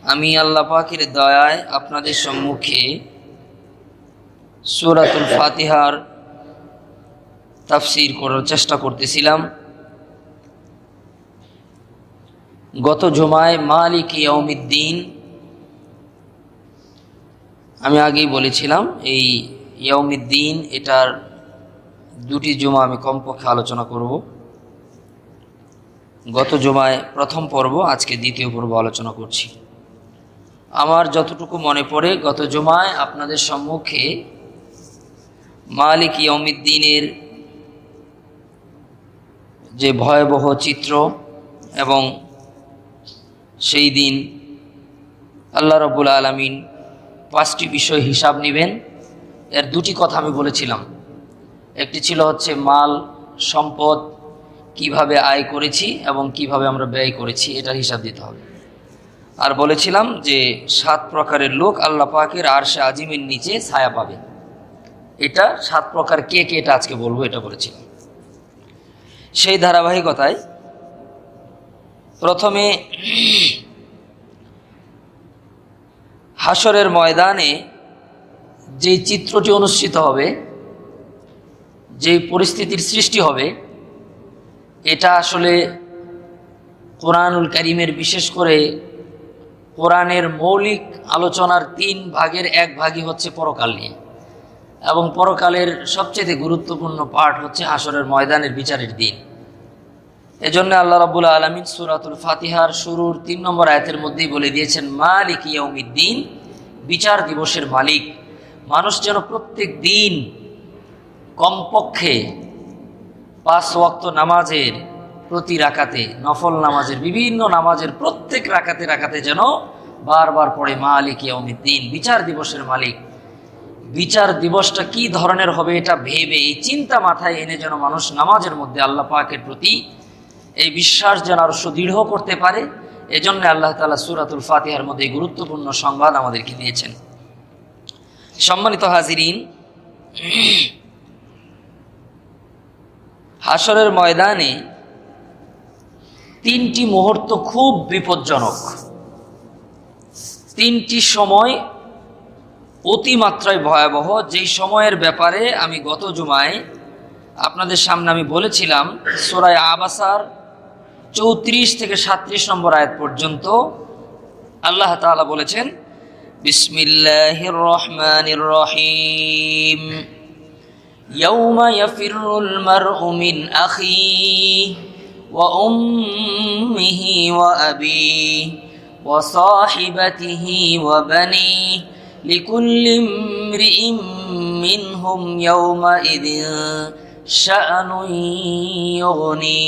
আমি আল্লাহ পাকের দয়ায় আপনাদের সম্মুখে সূরাতুল ফাতিহার তাফসীর করার চেষ্টা করতেছিলাম। গত জুমায় মালিক ইয়াউমিদ্দিন আমি আগেই বলেছিলাম, এই ইয়াউমিদ্দিন এটার দুটি জুমা আমি কমপক্ষে আলোচনা করব। গত জুমায় প্রথম পর্ব, আজকে দ্বিতীয় পর্ব আলোচনা করছি। আমার যতটুকু মনে পড়ে, গত জুমায় আপনাদের সম্মুখে মালিক ইয়াউমিদ্দিনের যে ভয়াবহ চিত্র এবং সেই দিন আল্লাহ রাব্বুল আলামিন 5টি বিষয় হিসাব নেবেন, এর দুটি কথা আমি বলেছিলাম। একটি ছিল হচ্ছে মাল সম্পদ কিভাবে আয় করেছি এবং কিভাবে আমরা ব্যয় করেছি, এটার হিসাব দিতে হবে। আর বলেছিলাম যে 7 প্রকারের লোক আল্লাহ পাকের আরশে আজিমের নিচে ছায়া পাবে। এটা 7 প্রকার কে কে, এটা আজকে বলবো, এটা বলেছিলাম। সেই ধারাবাহিকতায় প্রথমে হাশরের ময়দানে যে চিত্রটি অনুষ্ঠিত হবে, যে পরিস্থিতির সৃষ্টি হবে, এটা আসলে কোরআনুল কারীমের, বিশেষ করে কোরআনের মৌলিক আলোচনার 3 ভাগের 1 ভাগই হচ্ছে পরকাল নিয়ে, এবং পরকালের সবচেয়ে গুরুত্বপূর্ণ পার্ট হচ্ছে হাশরের ময়দানের বিচারের দিন। এজন্য আল্লাহ রাব্বুল আলামিন সূরাতুল ফাতিহার শুরুর 3 নম্বর আয়াতের মধ্যেই বলে দিয়েছেন মালিক ইয়াউমিদ্দিন, বিচার দিবসের মালিক। মানুষ যেন প্রত্যেক দিন কমপক্ষে 5 ওয়াক্ত নামাজের প্রতি রাকাতে, নফল নামাজের, বিভিন্ন নামাজের প্রত্যেক রাকাতে রাকাতে যেন বারবার পড়ে মালিক ইয়াউমিদ্দিন, বিচার দিবসের মালিক। বিচার দিবসটা কি ধরনের হবে এটা ভেবে, এই চিন্তা মাথায় এনে যেন মানুষ নামাজের মধ্যে আল্লাহ পাকের প্রতি এই বিশ্বাস যেন আরো সুদৃঢ় করতে পারে। এজন্য আল্লাহ তাআলা সূরাতুল ফাতিহার মধ্যে গুরুত্বপূর্ণ সংবাদ আমাদেরকে দিয়েছেন। সম্মানিত হাজিরিন, হাশরের ময়দানে 3টি মুহূর্ত খুব বিপজ্জনক, 3টি সময় অতিমাত্রায় ভয়াবহ, যেই সময়ের ব্যাপারে আমি গত জুমায় আপনাদের সামনে আমি বলেছিলাম সূরা আবাসার 34 থেকে 37 নম্বর আয়াত পর্যন্ত আল্লাহ তাআলা বলেছেন, বিসমিল্লাহির রহমানির রহিম, ইয়াউমা ইয়াফিরুল মারউ মিন আখিহি ওয়া উম্মিহি ওয়া আবিহি ওয়া সাহিবাতিহি ওয়া বানিহি লিকুল্লি ইমরিইম মিনহুম ইয়াউমাইযিন শাআনুন ইউগনি।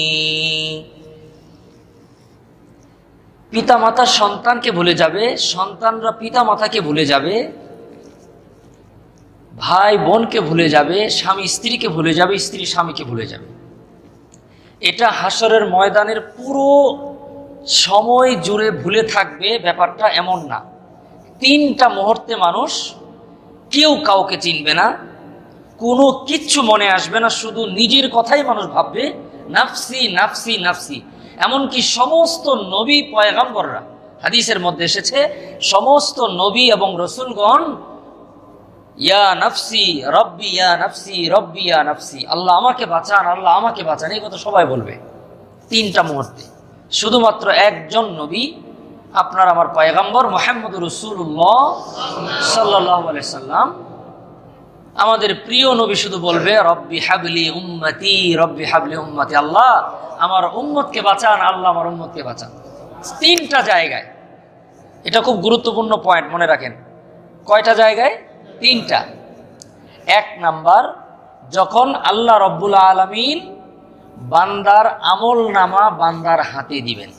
পিতামাতা সন্তানকে ভুলে যাবে, সন্তানরা পিতামাতাকে ভুলে যাবে, ভাই বোনকে ভুলে যাবে, স্বামী স্ত্রীকে ভুলে যাবে, স্ত্রী স্বামীকে ভুলে যাবে। এটা হাশরের ময়দানের পুরো সময় জুড়ে ভুলে থাকবে, ব্যাপারটা এমন না। 3টা মুহূর্তে মানুষ কেউ কাউকে চিনবে না, কোনো কিচ্ছু মনে আসবে না, শুধু নিজের কথাই মানুষ ভাববে, নাফসি নাফসি নাফসি। এমনকি সমস্ত নবী পয়গম্বররা, হাদিসের মধ্যে এসেছে, সমস্ত নবী এবং রসুলগণ ইয়া নাফসি রব্বি ইয়া নাফসি রব্বি ইয়া নাফসি, আল্লাহ আমাকে বাঁচান, আল্লাহ আমাকে বাঁচান, এই কথা সবাই বলবে 3টা মুহূর্তে। শুধুমাত্র একজন নবী, আপনার আমার পয়গম্বর মুহাম্মদুর রাসূলুল্লাহ সাল্লাল্লাহু আলাইহি সাল্লাম, আমাদের প্রিয় নবী শুধু বলবে রব্বি হাবলি উম্মতি রব্বি হাবলি উম্মতি, আল্লাহ আমার উম্মতকে বাঁচান, আল্লাহ আমার উম্মতকে বাঁচান। 3টা জায়গায়, এটা খুব গুরুত্বপূর্ণ পয়েন্ট, মনে রাখেন। কয়টা জায়গায়? 3টা। 1 নাম্বার, যখন আল্লাহ রব্বুল আলামিন বান্দার আমল নামা বান্দার হাতে দিবেন।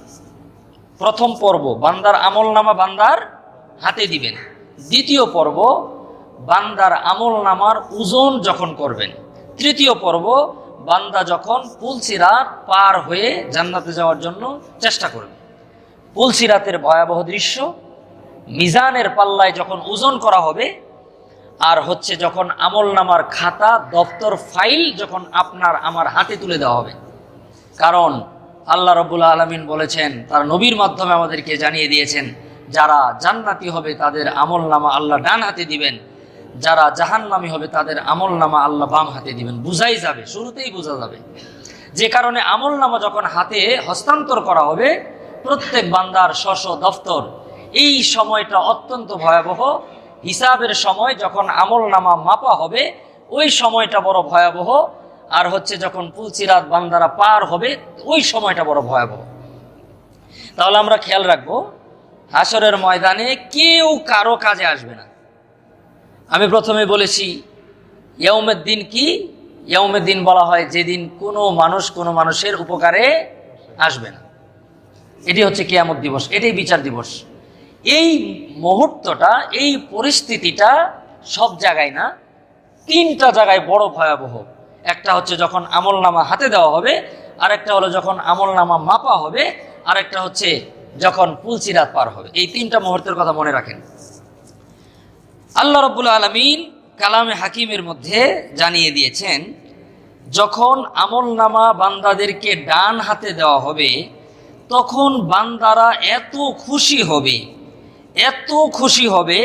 প্রথম পর্ব, বান্দার আমল নামা বান্দার হাতে দিবেন। দ্বিতীয় পর্ব, বান্দার আমল নামার ওজন যখন করবেন। তৃতীয় পর্ব, বান্দা যখন পুলসিরাত পার হয়ে জান্নাতে যাওয়ার জন্য চেষ্টা করবে। পুলসিরাতের ভয়াবহ দৃশ্য, মিজানের পাল্লায় যখন ওজন করা হবে, আর হচ্ছে যখন আমল নামার খাতা, দপ্তর, ফাইল যখন আপনার আমার হাতে তুলে দেওয়া হবে। কারণ আল্লাহ রাব্বুল আলামিন বলেছেন, তার নবীর মাধ্যমে আমাদেরকে জানিয়ে দিয়েছেন, যারা জান্নাতি হবে তাদের আমলনামা আল্লাহ ডান হাতে দিবেন, যারা জাহান্নামী হবে তাদের আমলনামা আল্লাহ বাম হাতে দিবেন। বুঝাই যাবে, শুরুতেই বোঝা যাবে। যে কারণে আমলনামা যখন হাতে হস্তান্তর করা হবে প্রত্যেক বান্দার স্ব দফতর, এই সময়টা অত্যন্ত ভয়াবহ। হিসাবের সময় যখন আমলনামা মাপা হবে ওই সময়টা বড় ভয়াবহ, আর হচ্ছে যখন পুলসিরাত বান্দারা পার হবে ওই সময়টা বড় ভয়াবহ। তাহলে আমরা খেয়াল রাখবো, হাসরের ময়দানে কেউ কারো কাজে আসবে না। আমি প্রথমে বলেছি ইয়াউমের দিন কি? ইয়াউমের দিন বলা হয় যেদিন কোনো মানুষ কোনো মানুষের উপকারে আসবে না। এটি হচ্ছে কিয়ামত দিবস, এটাই বিচার দিবস। এই মুহূর্তটা, এই পরিস্থিতিটা সব জায়গায় না, তিনটা জায়গায় বড় ভয়াবহ। একটা হচ্ছে যখন আমলনামা হাতে দেওয়া হবে, আরেকটা হলো যখন আমলনামা মাপা হবে, আরেকটা হচ্ছে যখন পুলসিরাত পার হবে। এই তিনটা মুহূর্তের কথা মনে রাখেন। আল্লাহ রাব্বুল আলামিন কালামে হাকিমের মধ্যে জানিয়ে দিয়েছেন, যখন আমলনামা বান্দাদেরকে ডান হাতে দেওয়া হবে তখন বান্দারা এত খুশি হবে, এত খুশি হবে,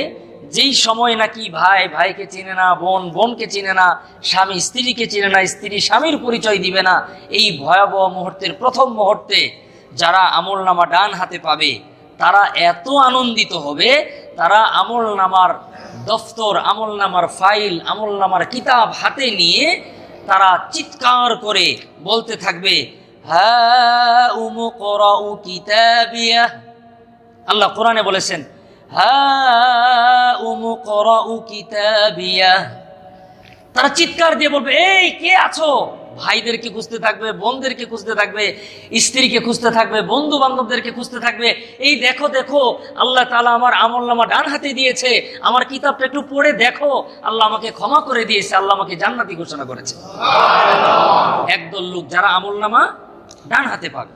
যেই সময় নাকি ভাই ভাইকে চিনে না, বোন বোনকে চিনে না, স্বামী স্ত্রীকে চিনে না, স্ত্রী স্বামীর পরিচয় দিবে না, এই ভয়াবহ মুহূর্তের প্রথম মুহূর্তে যারা আমলনামা ডান হাতে পাবে তারা এত আনন্দিত হবে, তারা আমলনামার দফতর, আমলনামার ফাইল, আমলনামার কিতাব হাতে নিয়ে তারা চিৎকার করে বলতে থাকবে, হা উমুকরাউ কিতাবিয়াহ। আল্লাহ কোরআনে বলেছেন, হা উমুকরাউ কিতাবিয়াহ। তারা চিৎকার দিয়ে বলবে, এই কে আছো? ভাইদেরকে খুঁজতে থাকবে, বোনদেরকে খুঁজতে থাকবে, স্ত্রীকে খুঁজতে থাকবে, বন্ধু বান্ধবদেরকে খুঁজতে থাকবে। এই দেখো দেখো, আল্লাহ তাআলা আমার আমলনামা ডান হাতে দিয়েছে, আমার কিতাবটা একটু পড়ে দেখো, আল্লাহ আমাকে ক্ষমা করে দিয়েছে, আল্লাহ আমাকে জান্নাতি ঘোষণা করেছে। একদল লোক যারা আমলনামা ডান হাতে পাবে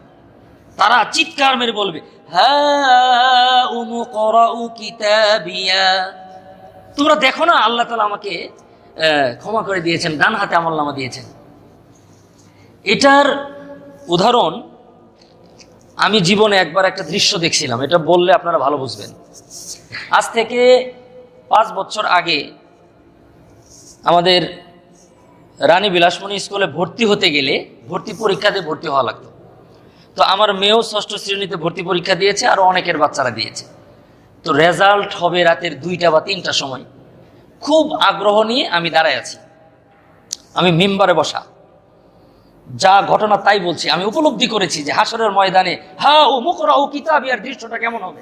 তারা চিৎকার মেরে বলবে, হা উমুকরাউ কিতাবিয়া। তোমরা দেখো না, আল্লাহ তাআলা আমাকে ক্ষমা করে দিয়েছেন, ডান হাতে আমলনামা দিয়েছেন। এটার উদাহরণ আমি জীবনে একবার একটা দৃশ্য দেখছিলাম, এটা বললে আপনারা ভালো বুঝবেন। আজ থেকে 5 বছর আগে আমাদের রানী বিলাসমণি স্কুলে ভর্তি হতে গেলে ভর্তি পরীক্ষাতে ভর্তি হওয়া লাগতো। তো আমার মেয়েও 6ষ্ঠ শ্রেণীতে ভর্তি পরীক্ষা দিয়েছে, আরও অনেকের বাচ্চারা দিয়েছে। তো রেজাল্ট হবে রাতের 2টা বা 3টার সময়। খুব আগ্রহ নিয়ে আমি দাঁড়ায় আছি, আমি মিম্বারে বসা, যা ঘটনা তাই বলছি। আমি উপলব্ধি করেছি যে হাসরের ময়দানে হা উমুকরাউ কিতাবিয়ার দৃশ্যটা কেমন হবে।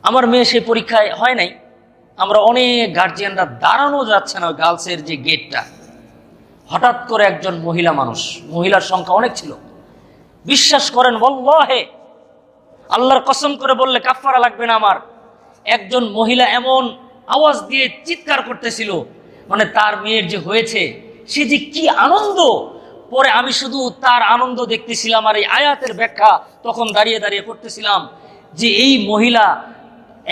আমার মেয়ে সেই পরীক্ষায় হয় নাই। আমরা অনেক গার্জিয়ানরা দাঁড়ানো যাচ্ছে না ওই গার্লসের যে গেটটা। হঠাৎ করে একজন মহিলা মানুষ, মহিলার সংখ্যা অনেক ছিল, বিশ্বাস করেন ওয়াল্লাহে, আল্লাহর কসম করে বললে কাফারা লাগবে না আমার, একজন মহিলা এমন আওয়াজ দিয়ে চিৎকার করতেছিল, মানে তার মেয়ের যে হয়েছে সে যে কি আনন্দ। পরে আমি শুধু তার আনন্দ দেখতেছিলাম আর এই আয়াতের ব্যাখ্যা তখন দাঁড়িয়ে দাঁড়িয়ে করতেছিলাম যে এই মহিলা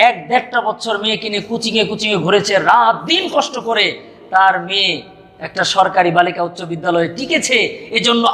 1-1.5টা বছর মেয়েকে নিয়ে কুচিঙে ঘুরেছে, রাত দিন কষ্ট করে তার মেয়ে একটা সরকারি বালিকা উচ্চ বিদ্যালয়ে টিকেছে। এজন্য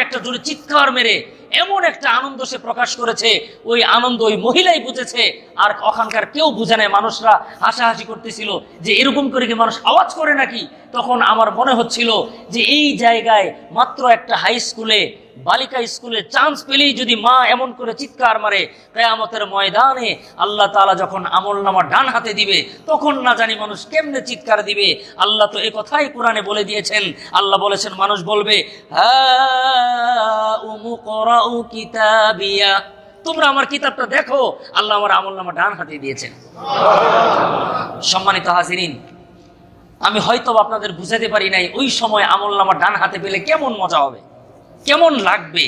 একটা জোরে চিৎকার মেরে এমন একটা আনন্দ সে প্রকাশ করেছে, ওই আনন্দ ওই মহিলাই বুঝেছে, আর ওখানকার কেউ বুঝে নাই। মানুষরা হাসাহাসি করতেছিল যে এরকম করে কি মানুষ আওয়াজ করে নাকি। তখন আমার মনে হচ্ছিল যে এই জায়গায় মাত্র একটা হাই স্কুলে, বালিকা স্কুলে চান্স পেলেই যদি মা এমন করে চিৎকার মারে, কিয়ামতের ময়দানে আল্লাহ তাআলা যখন আমলনামা ডান হাতে দিবে তখন না জানি মানুষ কেমনে চিৎকার দিবে। আল্লাহ তো এই কথাই কোরআনে বলে দিয়েছেন। আল্লাহ বলেছেন, মানুষ বলবে, হা উমুকরাউ কিতাবিয়া, তোমরা আমার কিতাবটা দেখো, আল্লাহ আমার আমলনামা ডান হাতে দিয়েছেন। সম্মানিত হাজিরিন, আমি হয়তো আপনাদের বুঝাতে পারি নাই ওই সময় আমলনামা ডান হাতে পেলে কেমন মজা হবে, কেমন লাগবে।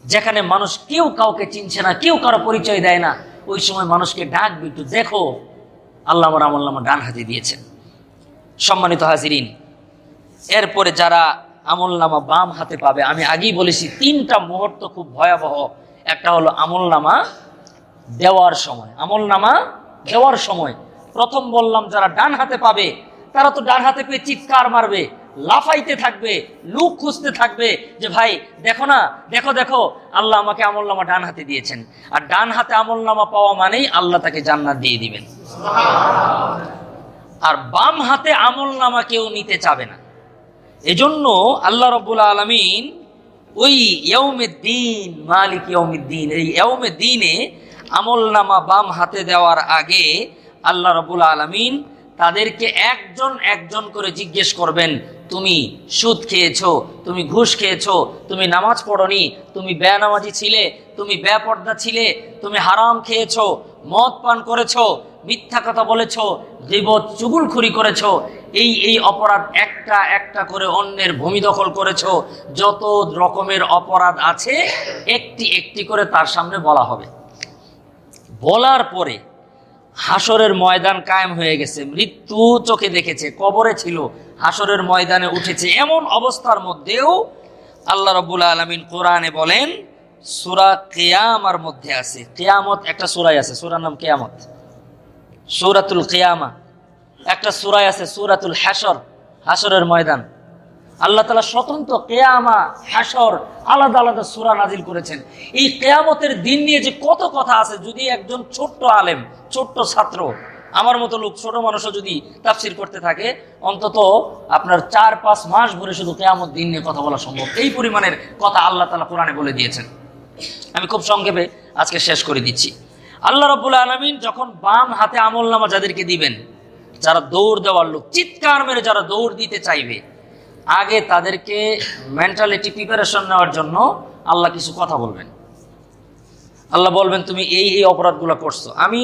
যেখানে মানুষ কেউ কাউকে চিনছে না, কেউ কারো পরিচয় দেয় না, ওই সময় মানুষকে ডাকবে, একটু দেখো আল্লাহ আমার আমলনামা ডান হাতে দিয়েছেন। সম্মানিত হাজিরিন, এরপরে যারা আমলনামা বাম হাতে পাবে, আমি আগেই বলেছি 3টা মুহূর্ত খুব ভয়াবহ। একটা হলো আমলনামা দেওয়ার সময়। আমলনামা দেওয়ার সময় প্রথম বললাম যারা ডান হাতে পাবে তারা তো ডান হাতে পেয়ে চিৎকার মারবে, লাফাইতে থাকবে, লুক খুঁজতে থাকবে যে ভাই দেখো না, দেখো দেখো আল্লাহ আমাকে আমলনামা ডান হাতে দিয়েছেন। আর ডান হাতে আমলনামা পাওয়া মানেই আল্লাহ তাকে জান্নাত দিয়ে দিবেন। আর বাম হাতে আমলনামা কেউ নিতে চাবে না। এজন্য আল্লাহ রাব্বুল আলামিন ওই ইয়াউমিদ্দিন, মালিক ইয়াউমিদ্দিন, এই ইয়াউমিদ্দিনে আমলনামা বাম হাতে দেওয়ার আগে আল্লাহ রাব্বুল আলামিন তাদেরকে একজন একজন করে জিজ্ঞেস করবেন, তুমি সুদ খেয়েছো, তুমি ঘুষ খেয়েছো, তুমি নামাজ পড়নি, তুমি বেনামাজি ছিলে, তুমি বেপর্দা ছিলে, তুমি হারাম খেয়েছো, মদ পান করেছো, মিথ্যা কথা বলেছো, গীবত চুগলখুরি করেছো, এই এই অপরাধ একটা একটা করে অন্যের ভূমি দখল করেছো, যত রকমের অপরাধ আছে একটি একটি করে তার সামনে বলা হবে। বলার পরে হাসরের ময়দান কায়েম হয়ে গেছে, মৃত্যু চোখে দেখেছে, কবরে ছিল, হাসরের ময়দানে উঠেছে। এমন অবস্থার মধ্যেও আল্লাহ রাব্বুল আলামিন কোরআনে বলেন, সূরা কিয়ামার মধ্যে আছে, কিয়ামত একটা সূরাই আছে, সূরার নাম কিয়ামত, সূরাতুল কিয়ামা। একটা সূরা আছে সূরাতুল হাসর, হাসরের ময়দান। আল্লাহ তাআলা স্বতন্ত্র কিয়ামা, হাসর আলাদা আলাদা সূরা নাজিল করেছেন। এই কিয়ামতের দিন নিয়ে যে কত কথা আছে, যদি একজন ছোট্ট আলেম, ছোট্ট ছাত্র, আমার মতো লোক, ছোট মানুষও যদি তাফসীর করতে থাকে, অন্তত আপনার 4-5 মাস ভরে শুধু কিয়ামত দিন নিয়ে কথা বলা সম্ভব। এই পরিমাণের কথা আল্লাহ তাআলা কোরআনে বলে দিয়েছেন। আমি খুব সংক্ষেপে আজকে শেষ করে দিচ্ছি। আল্লাহ রাব্বুল আলামিন যখন বাম হাতে আমলনামা যাদেরকে দিবেন, যারা দৌড় দেওয়ার লোক, চিৎকার মেরে যারা দৌড় দিতে চাইবে, আগে তাদেরকে মেন্টালিটি প্রিপারেশন নেওয়ার জন্য আল্লাহ কিছু কথা বলবেন। আল্লাহ বলবেন, তুমি এই এই অপরাধগুলো করছো। আমি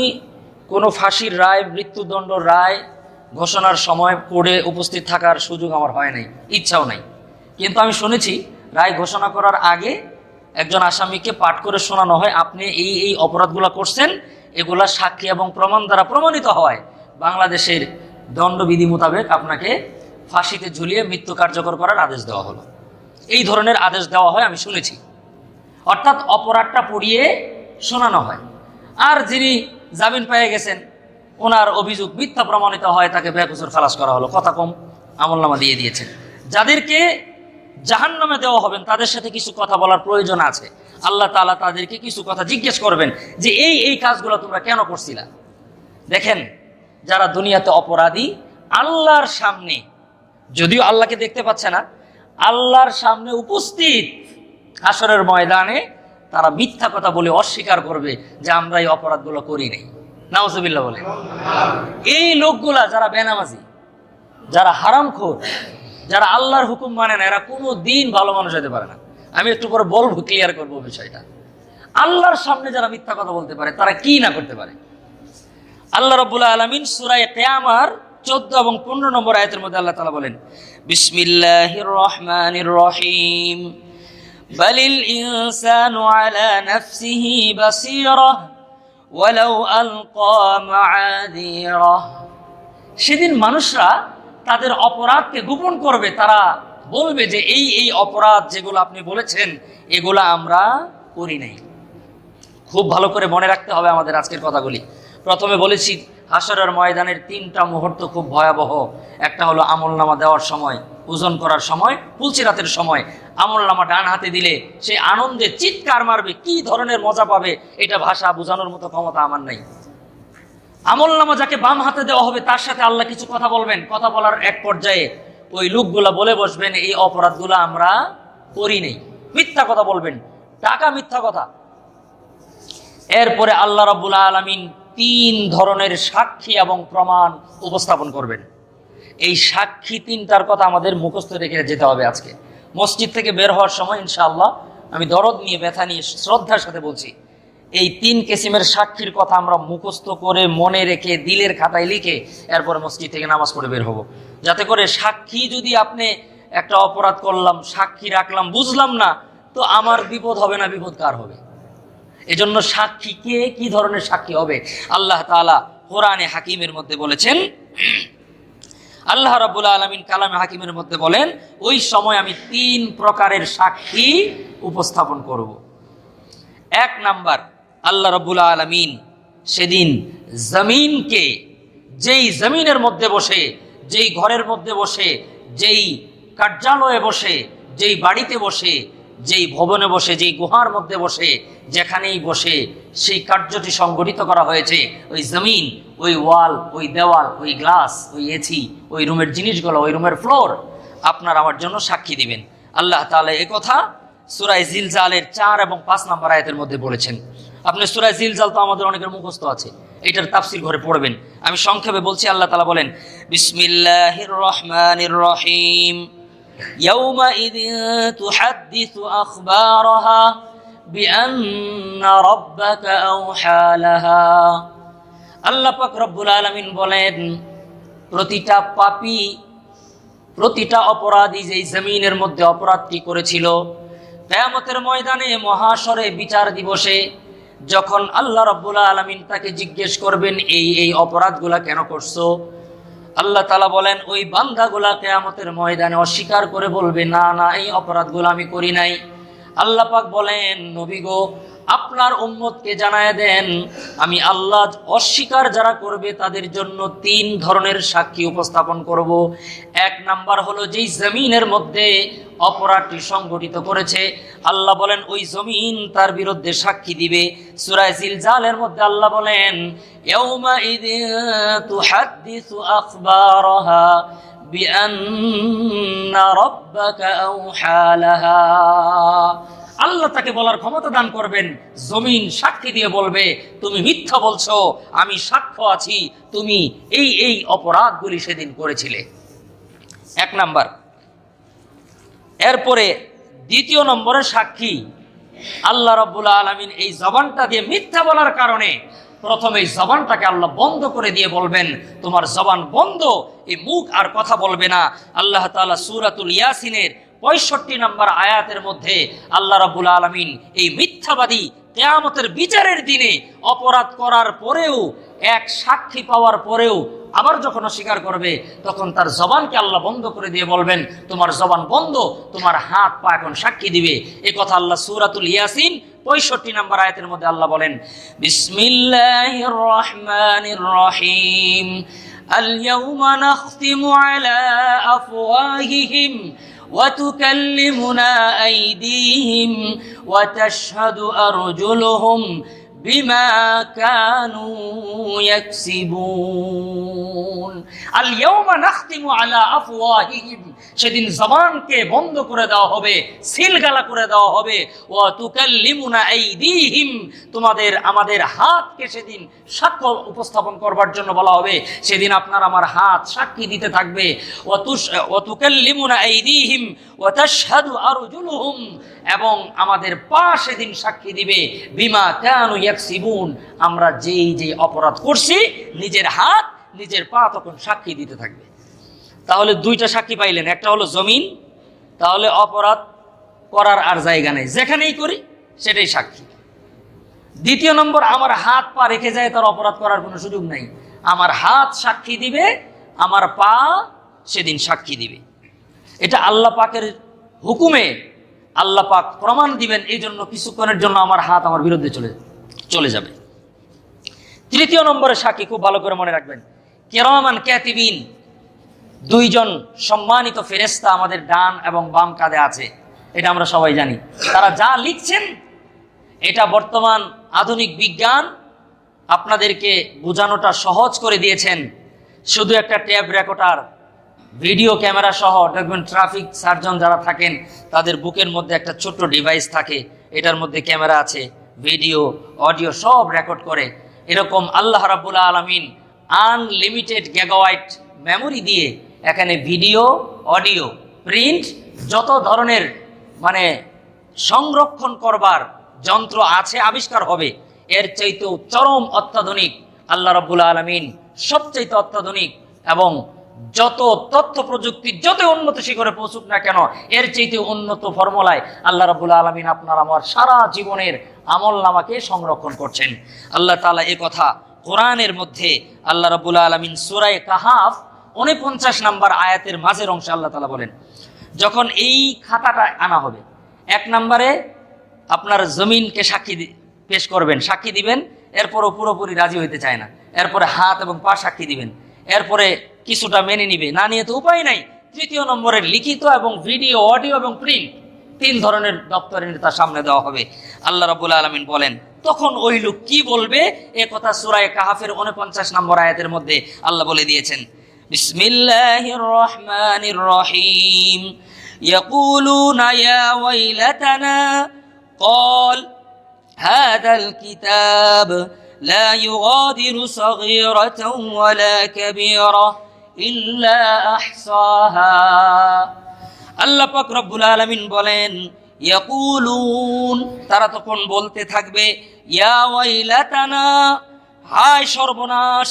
কোনো ফাঁসির রায়, মৃত্যুদণ্ড রায় ঘোষণার সময় পড়ে উপস্থিত থাকার সুযোগ আমার হয় নাই, ইচ্ছাও নাই, কিন্তু আমি শুনেছি রায় ঘোষণা করার আগে একজন আসামিকে পাঠ করে শোনানো হয়, আপনি এই এই অপরাধগুলো করছেন, এগুলা সাক্ষী এবং প্রমাণ দ্বারা প্রমাণিত হয়, বাংলাদেশের দণ্ডবিধি মোতাবেক আপনাকে ফাঁসিতে ঝুলিয়ে মৃত্যু কার্যকর করার আদেশ দেওয়া হলো। এই ধরনের আদেশ দেওয়া হয় আমি শুনেছি। অর্থাৎ অপরাধটা পড়িয়ে শোনানো হয়। আর যিনি জামিন পেয়ে গেছেন, ওনার অভিযোগ মিথ্যা প্রমাণিত হয়, তাকে বেকসুর খালাস করা হলো, কথা কম আমলনামা দিয়ে দিয়েছেন। যাদেরকে জাহান্নামে দেওয়া হবেন তাদের সাথে কিছু কথা বলার প্রয়োজন আছে। আল্লাহ তাআলা তাদেরকে কিছু কথা জিজ্ঞেস করবেন যে এই এই কাজগুলো তোমরা কেন করছিলা। দেখেন, যারা দুনিয়াতে অপরাধী, আল্লাহর সামনে, যদিও আল্লাহকে দেখতে পাচ্ছে না, আল্লাহর সামনে উপস্থিত হাসরের ময়দানে তারা মিথ্যা কথা বলে অস্বীকার করবে যে আমরা এই অপরাধগুলো করি নাই। নাউজুবিল্লাহ বলে। এই লোকগুলা যারা বেনামাজি, যারা হারামখোর, যারা আল্লাহর হুকুম মানে না, এরা কোনো দিন ভালো মানুষ হতে পারে না। আমি একটু পরে বলবো, ক্লিয়ার করবো বিষয়টা। আল্লাহর সামনে যারা মিথ্যা কথা বলতে পারে তারা কি না করতে পারে। আল্লাহ রাব্বুল আলামিন সূরা কিয়ামার 14 এবং 15 নম্বর আয়াতের মধ্যে আল্লাহ তাআলা বলেন, বিসমিল্লাহির রহমানির রহিম, বালিল ইনসানু আলা নাফসিহি বাসীরা ওয়ালাউ আলকা মাআযীরা। সেদিন মানুষরা তাদের অপরাধকে গোপন করবে, তারা বলবে যে এই এই অপরাধ যেগুলো আপনি বলেছেন এগুলো আমরা করি নাই। খুব ভালো করে মনে রাখতে হবে আমাদের আজকের কথাগুলি। প্রথমে বলেছি হাসরের ময়দানের 3টা মুহূর্ত খুব ভয়াবহ। একটা হলো আমলনামা দেওয়ার সময়, ওজন করার সময়, পুলসিরাতের সময় আমলনামা ডান হাতে দিলে সে আনন্দে চিৎকার মারবে, কি ধরনের মজা পাবে এটা ভাষা বোঝানোর মতো ক্ষমতা আমার নাই। আমলনামা যাকে বাম হাতে দেওয়া হবে তার সাথে আল্লাহ কিছু কথা বলবেন। কথা বলার এক পর্যায়ে ওই লোকগুলা বলে বসবেন, এই অপরাধগুলো আমরা করি নাই, মিথ্যা কথা বলবেন, টাকা মিথ্যা কথা। এরপরে আল্লাহ রাব্বুল আলামিন 3 ধরনের সাক্ষী এবং প্রমাণ উপস্থাপন করবেন। এই সাক্ষী 3টার কথা আমাদের মুখস্থ রেখে যেতে হবে। আজকে মসজিদ থেকে বের হওয়ার সময় ইনশাআল্লাহ আমি দরদ নিয়ে, ব্যথা নিয়ে, শ্রদ্ধার সাথে বলছি, এই 3 কিসিমের সাক্ষীর কথা আমরা মুখস্থ করে মনে রেখে দিলের খাতায় লিখে এরপর মসজিদ থেকে নামাজ পড়ে বের হব, যাতে করে সাক্ষী, যদি আপনি একটা অপরাধ করলাম, সাক্ষী রাখলাম, বুঝলাম না, তো আমার বিপদ হবে না, বিপদ কার হবে? এজন্য সাক্ষী কে, কি ধরনের সাক্ষী হবে, আল্লাহ তাআলা কোরআনে হাকিমের মধ্যে বলেছেন। আল্লাহ রাব্বুল আলামিন কালামে হাকিমের মধ্যে বলেন, ওই সময় আমি 3 প্রকারের সাক্ষী উপস্থাপন করব। 1 নাম্বার, আল্লাহ রাব্বুল আলামিন সেদিন জমিনকে, যেই জমিনের মধ্যে বসে, যেই ঘরের মধ্যে বসে, যেই কার্যালয়ে বসে, যেই বাড়িতে বসে, যেই ভবনে বসে, যেই গুহার মধ্যে বসে, যেখানেই বসে সেই কার্যটি সংগঠিত করা হয়েছে, ওই জমিন, ওই ওয়াল, ওই দেওয়াল, ওই গ্লাস, ওই এসি, ওই রুমের জিনিসগুলো, ওই রুমের ফ্লোর আপনার আমার জন্য সাক্ষী দিবেন। আল্লাহ তাআলা এ কথা সূরা জিলজালের 4 এবং 5 নম্বর আয়াতের মধ্যে বলেছেন। আপনি সূরা জিলজাল তো আমাদের অনেকের মুখস্থ আছে, এটার তাফসীর ঘরে পড়বেন। আমি সংক্ষেপে বলছি। আল্লাহ তাআলা বলেন, বিসমিল্লাহির রহমানির রহিম, ইয়াউমাইযিন তুহাদ্দিসু আখবারাহা বিআন্না রাব্বাকা আওহা লাহা। আল্লাহ পাক রব্বুল আলামিন বলেন, প্রতিটা পাপী, প্রতিটা অপরাধী যেই জমিনের মধ্যে অপরাধটি করেছিল, কিয়ামতের ময়দানে মহাশরে বিচার দিবসে যখন আল্লাহ রাব্বুল আলামিন তাকে জিজ্ঞেস করবেন, এই অপরাধগুলা কেন করছো, আল্লাহ তাআলা বলেন, ওই বান্দাগুলা কিয়ামতের ময়দানে অস্বীকার করে বলবে, না না, এই অপরাধগুলো আমি করি নাই। আল্লাহ পাক বলেন, নবী গো, আপনার উম্মতকে জানায় দেন, আমি আল্লাহ অস্বীকার যারা করবে তাদের জন্য 3 ধরনের সাক্ষী উপস্থাপন করব। 1 নাম্বার হলো যেই জমিনের মধ্যে অপরাধটি সংগঠিত করেছে, আল্লাহ বলেন ওই জমিন তার বিরুদ্ধে সাক্ষী দিবে। সূরা জিলজালের মধ্যে আল্লাহ বলেন, ইয়াউমাইযিন তুহাদ্দিসু আখবারাহা বিআন্না রাব্বাকা আওহা লাহা। আল্লাহ তাকে বলার ক্ষমতা দান করবেন, জমিন সাক্ষী দিয়ে বলবে, তুমি মিথ্যা বলছো, আমি সাক্ষ্য আছি, তুমি এই অপরাধগুলি সেদিন করেছিলে। 1 নাম্বার। এরপরে 2 নম্বরের সাক্ষী, আল্লাহ রাব্বুল আলামিন এই জবানটা দিয়ে মিথ্যা বলার কারণে প্রথমে এই জবানটাকে আল্লাহ বন্ধ করে দিয়ে বলবেন, তোমার জবান বন্ধ, এই মুখ আর কথা বলবে না। আল্লাহ তাআলা সূরাতুল ইয়াসিনের 65 নম্বর আয়াতের মধ্যে আল্লাহ রাব্বুল আলামিন এই মিথ্যাবাদী কিয়ামতের বিচারের দিনে অপরাধ করার পরেও, এক সাক্ষী পাওয়ার পরেও আবার যখন অস্বীকার করবে, তখন তার জবানকে আল্লাহ বন্ধ করে দিয়ে বলবেন, তোমার জবান বন্ধ, তোমার হাত পা এখন সাক্ষী দিবে। এই কথা আল্লাহ সূরাতুল ইয়াসিন 65 নম্বর আয়াতের মধ্যে আল্লাহ বলেন, বিসমিল্লাহির রহমানির রহিম, আল ইয়াউমা নাখতিমু আলা আফওয়াহিহিম وتكلمنا أيديهم وتشهد أرجلهم بما كانوا يكسبون اليوم نختم على أفواههم সেদিন জবানকে বন্ধ করে দেওয়া হবে, সিলগালা করে দেওয়া হবে। ওয়া তুকাল্লিমুনা আইদিহিম, তোমাদের আমাদের হাতকে সেদিন সাক্ষ্য উপস্থাপন করবার জন্য বলা হবে। সেদিন আপনার আমার হাত সাক্ষী দিতে থাকবে। ওয়া তুকাল্লিমুনা আইদিহিম ওয়া তাশহাদু আরজুলুহুম, এবং আমাদের পা সেদিন সাক্ষী দিবে, বিমা কানু ইয়াকসিবুন, আমরা যেই অপরাধ করছি, নিজের হাত নিজের পা তখন সাক্ষী দিতে থাকবে। তাহলে 2টা সাক্ষী পাইলেন, একটা হলো জমিন, তাহলে অপরাধ করার আর জায়গা নেই, যেখানেই করি সেটাই সাক্ষী। 2 নম্বর, আমার হাত পা রেখে যায়, তার অপরাধ করার কোনো সুযোগ নাই। আমার হাত সাক্ষী দিবে, আমার পা সেদিন সাক্ষী দিবে। এটা আল্লাহ পাকের হুকুমে আল্লাহ পাক প্রমাণ দিবেন, এই জন্য কিছুক্ষণের জন্য আমার হাত আমার বিরুদ্ধে চলে যাবে। 3 নম্বরের সাক্ষী খুব ভালো করে মনে রাখবেন, কিরামান কাতিবিন, 2 জন সম্মানিত ফেরেশতা আমাদের ডান এবং বাম কাঁধে আছে, এটা আমরা সবাই জানি। তারা যা লিখছেন, এটা বর্তমান আধুনিক বিজ্ঞান আপনাদেরকে বোঝানোটা সহজ করে দিয়েছেন। শুধু একটা ট্যাব রেকর্ডার, ভিডিও ক্যামেরা সহ, দেখবেন ট্রাফিক সার্জন যারা থাকেন তাদের বুকের মধ্যে একটা ছোট্ট ডিভাইস থাকে, এটার মধ্যে ক্যামেরা আছে, ভিডিও অডিও সব রেকর্ড করে। এরকম আল্লাহ রাব্বুল আলামিন আনলিমিটেড গিগাবাইট মেমোরি দিয়ে এখানে ভিডিও, অডিও, প্রিন্ট, যত ধরনের সংরক্ষণ করবার যন্ত্র আছে, আবিষ্কার হবে। এর চাইতেও চরম অত্যাধুনিক আল্লাহ রাব্বুল আলামিন, সবচাইতে অত্যাধুনিক, এবং যত তথ্য প্রযুক্তি যত উন্নত শিখরে পৌঁছুক না কেন, এর চাইতে উন্নত ফর্মুলায় আল্লাহ রাব্বুল আলামিন আপনার আমার সারা জীবনের আমলনামাকে সংরক্ষণ করছেন। আল্লাহ তাআলা এই কথা কোরআনের মধ্যে আল্লাহ রাব্বুল আলামিন সূরা কাহাফ 49 নম্বর আয়াতের মাঝের অংশে আল্লাহ তাআলা বলেন, যখন এই খাতাটা আনা হবে, 1 নম্বরে আপনার জমিনকে সাক্ষী পেশ করবেন, সাক্ষী দিবেন, এরপরও পুরোপুরি রাজি হইতে চায় না, এরপরে হাত এবং পা সাক্ষী দিবেন, এরপরে কিছুটা মেনে নিবে, না নিয়ে তো উপায় নাই, তৃতীয় নম্বরে লিখিত এবং ভিডিও, অডিও এবং প্রিন্ট, 3 ধরনের দপ্তরের তার সামনে দেওয়া হবে। আল্লাহ রাব্বুল আলামিন বলেন, তখন ওই লোক কি বলবে? এ কথা সূরা কাহাফের 49 নম্বর আয়াতের মধ্যে আল্লাহ বলে দিয়েছেন। বিসমিল্লাহির রহমানির রহিম। ইয়াকুলুনা ইয়া ওয়াইলাতানা ক্বাল হাযাল কিতাব লা ইউগাদিরু সাগীরাতাও ওয়ালা কাবীরা ইল্লা আহসাহা। আল্লাহ পাক রব্বুল আলামিন বলেন, ইয়াকুলুন, তারা তখন বলতে থাকবে, ইয়া ওয়াইলাতানা, হায় সর্বনাশ,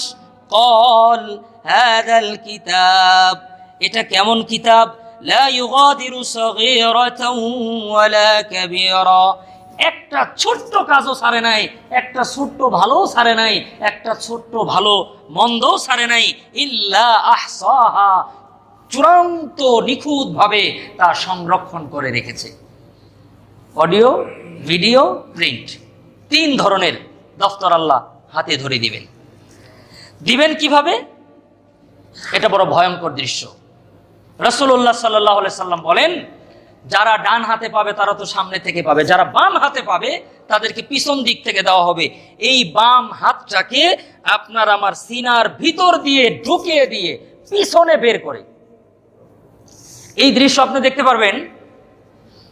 ক্বাল হাযাল কিতাব, এটা কেমন কিতাব, লা ইউগাদিরু সাগীরাতাও ওয়ালা কাবীরা, একটা ছোট্ট কাজও ছাড়ে নাই, একটা ছোট্ট ভালোও ছাড়ে নাই, একটা ছোট্ট ভালো মন্দও ছাড়ে নাই, ইল্লা আহসাহা, চূড়ান্ত নিখুঁত ভাবে তা সংরক্ষণ করে রেখেছে। অডিও, ভিডিও, প্রিন্ট, 3 ধরনের দফতর আল্লাহ হাতে ধরে দিবেন। দিবেন কিভাবে? এটা বড় ভয়ঙ্কর দৃশ্য। রাসূলুল্লাহ সাল্লাল্লাহু আলাইহি সাল্লাম বলেন, যারা ডান হাতে পাবে তারা তো সামনে থেকে পাবে, যারা বাম হাতে পাবে তাদেরকে পিছন দিক থেকে দেওয়া হবে। এই বাম হাতটাকে আপনার আমার সিনার ভিতর দিয়ে ঢুকিয়ে দিয়ে পিছনে বের করে, এই দৃশ্য আপনি দেখতে পারবেন।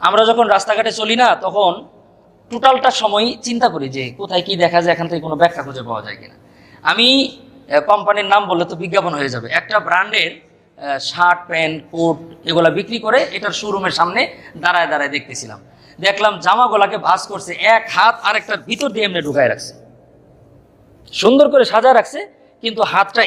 আমরা যখন রাস্তাঘাটে চলি না, তখন টোটালটা সময় চিন্তা করি যে কোথায় কি দেখা যায়, এখান থেকে কোনো ব্যাখ্যা খুঁজে পাওয়া যায় কিনা। আমি কোম্পানির নাম বললে তো বিজ্ঞাপন হয়ে যাবে, একটা ব্র্যান্ডের শার্ট, প্যান্ট, কোট এগুলা বিক্রি করে, এটার শোরুমের সামনে দাঁড়ায় দাঁড়ায় দেখতেছিলাম। দেখলাম জামাগুলাকে ভাঁজ করছে, এক হাত আরেকটার ভিতর দিয়ে এমনি ঢুকায় রাখছে, সুন্দর করে সাজা রাখছে, কিন্তু হাতটা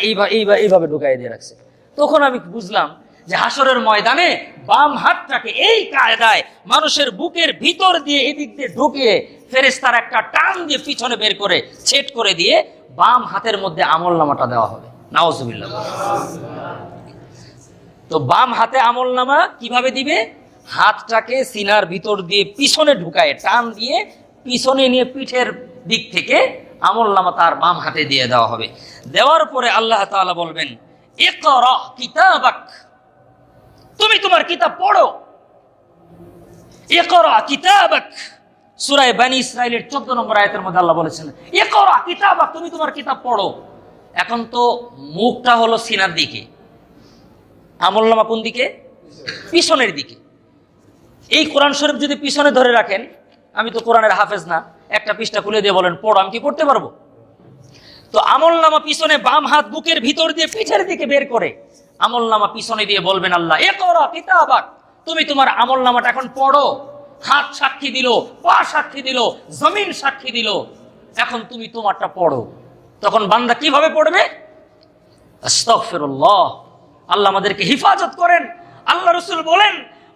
এইভাবে ঢুকাই দিয়ে রাখছে। তখন আমি বুঝলাম যে হাসরের ময়দানে বাম হাতটাকে এই কায়দায় মানুষের বুকের ভিতর দিয়ে এদিক দিয়ে ঢুকিয়ে ফেরেশতার একটা টান দিয়ে পিছনে বের করে ছেদ করে দিয়ে বাম হাতের মধ্যে আমলনামাটা দেওয়া হবে। নাউজুবিল্লাহ। তো বাম হাতে আমলনামা কিভাবে দিবে? হাতটাকে সিনার ভিতর দিয়ে পিছনে ঢুকায় টান দিয়ে পিছনে নিয়ে পিঠের দিক থেকে আমলনামা তার বাম হাতে দিয়ে দেওয়া হবে। দেওয়ার পরে আল্লাহ তাআলা বলবেন, ইকরা কিতাবাক, তুমি তোমার কিতাব পড়ো। ইকরা কিতাবাক, সূরা বনী ইসরাঈলের 14 নম্বর আয়াতের মধ্যে আল্লাহ বলেছেন, ইকরা কিতাবাক, তুমি তোমার কিতাব পড়ো। এখন তো মুখটা হলো সিনার দিকে, আমলনামা কোন দিকে? পিছনের দিকে। এই কোরআন শরীফ যদি পিছনে ধরে রাখেন, আমি তো কোরআনের হাফেজ না, একটা পৃষ্ঠা খুলে দিয়ে বলেন পড়ো, আমি কি পড়তে পারবো? তো আমলনামা পিছনে, বাম হাত বুকের ভিতর দিয়ে পিঠের দিকে বের করে আমলনামা পিছনে দিয়ে বলবেন আল্লাহ, ইকরা কিতাবাক, তুমি তোমার আমলনামাটা এখন পড়ো। হাত সাক্ষী দিল, পা সাক্ষী দিল, জমিন সাক্ষী দিল, এখন তুমি তোমারটা পড়ো। তখন বান্দা কিভাবে পড়বে? আস্তাগফিরুল্লাহ, আল্লাহ আমাদেরকে হেফাজত করেন। আল্লাহ রাসূল বলেন,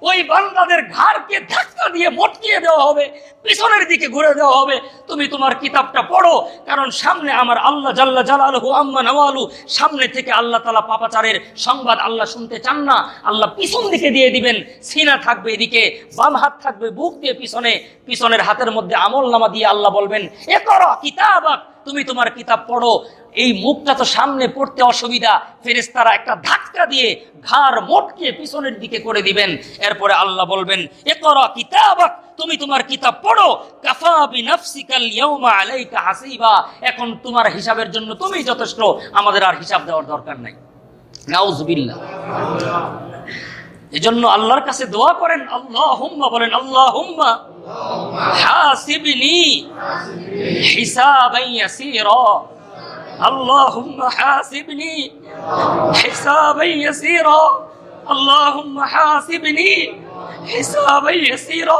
ওই বান্দাদের ঘাড়কে ধাক্কা দিয়ে মটকিয়ে দেওয়া হবে, পিছনের দিকে ঘুরে দেওয়া হবে, তুমি তোমার কিতাবটা পড়ো। কারণ সামনে আমার আল্লাহ জাল্লা জালালুহু আম্মা নাওয়ালু, সামনে থেকে আল্লাহ তাআলা পাপাচারের সংবাদ আল্লাহ শুনতে চান না। আল্লাহ পিছন দিকে দিয়ে দিবেন, সিনা থাকবে এদিকে, বাম হাত থাকবে বুক দিয়ে পিছনে, পিছনের হাতের মধ্যে আমলনামা দিয়ে আল্লাহ বলবেন, ইকরা কিতাবাক, তুমি তোমার কিতাব পড়ো। এই মুখটা তো সামনে পড়তে অসুবিধা, ফেরেশতারা একটা ধাক্কা দিয়ে ঘাড় মটকে পিছনের দিকে করে দিবেন। এরপরে আল্লাহ বলবেন, ইকরা কিতাবাক, তুমি তোমার কিতাব পড়ো। কাফা বিনাফসিকাল ইয়াউমা আলাইকা হাসিবা, এখন তোমার হিসাবের জন্য তুমি যথেষ্ট, আমাদের আর হিসাব দেওয়ার দরকার নাই। নাউজুবিল্লাহ। এজন্য আল্লাহর কাছে দোয়া করেন, আল্লাহুম্মা বলেন, আল্লাহুম্মা হাসিবনি হিসাবান ইয়াসীরা, আল্লাহুম্মা হাসিবনি হিসাবান ইয়াসীরা, আল্লাহুম্মা হাসিবনি হিসাবান ইয়াসীরা।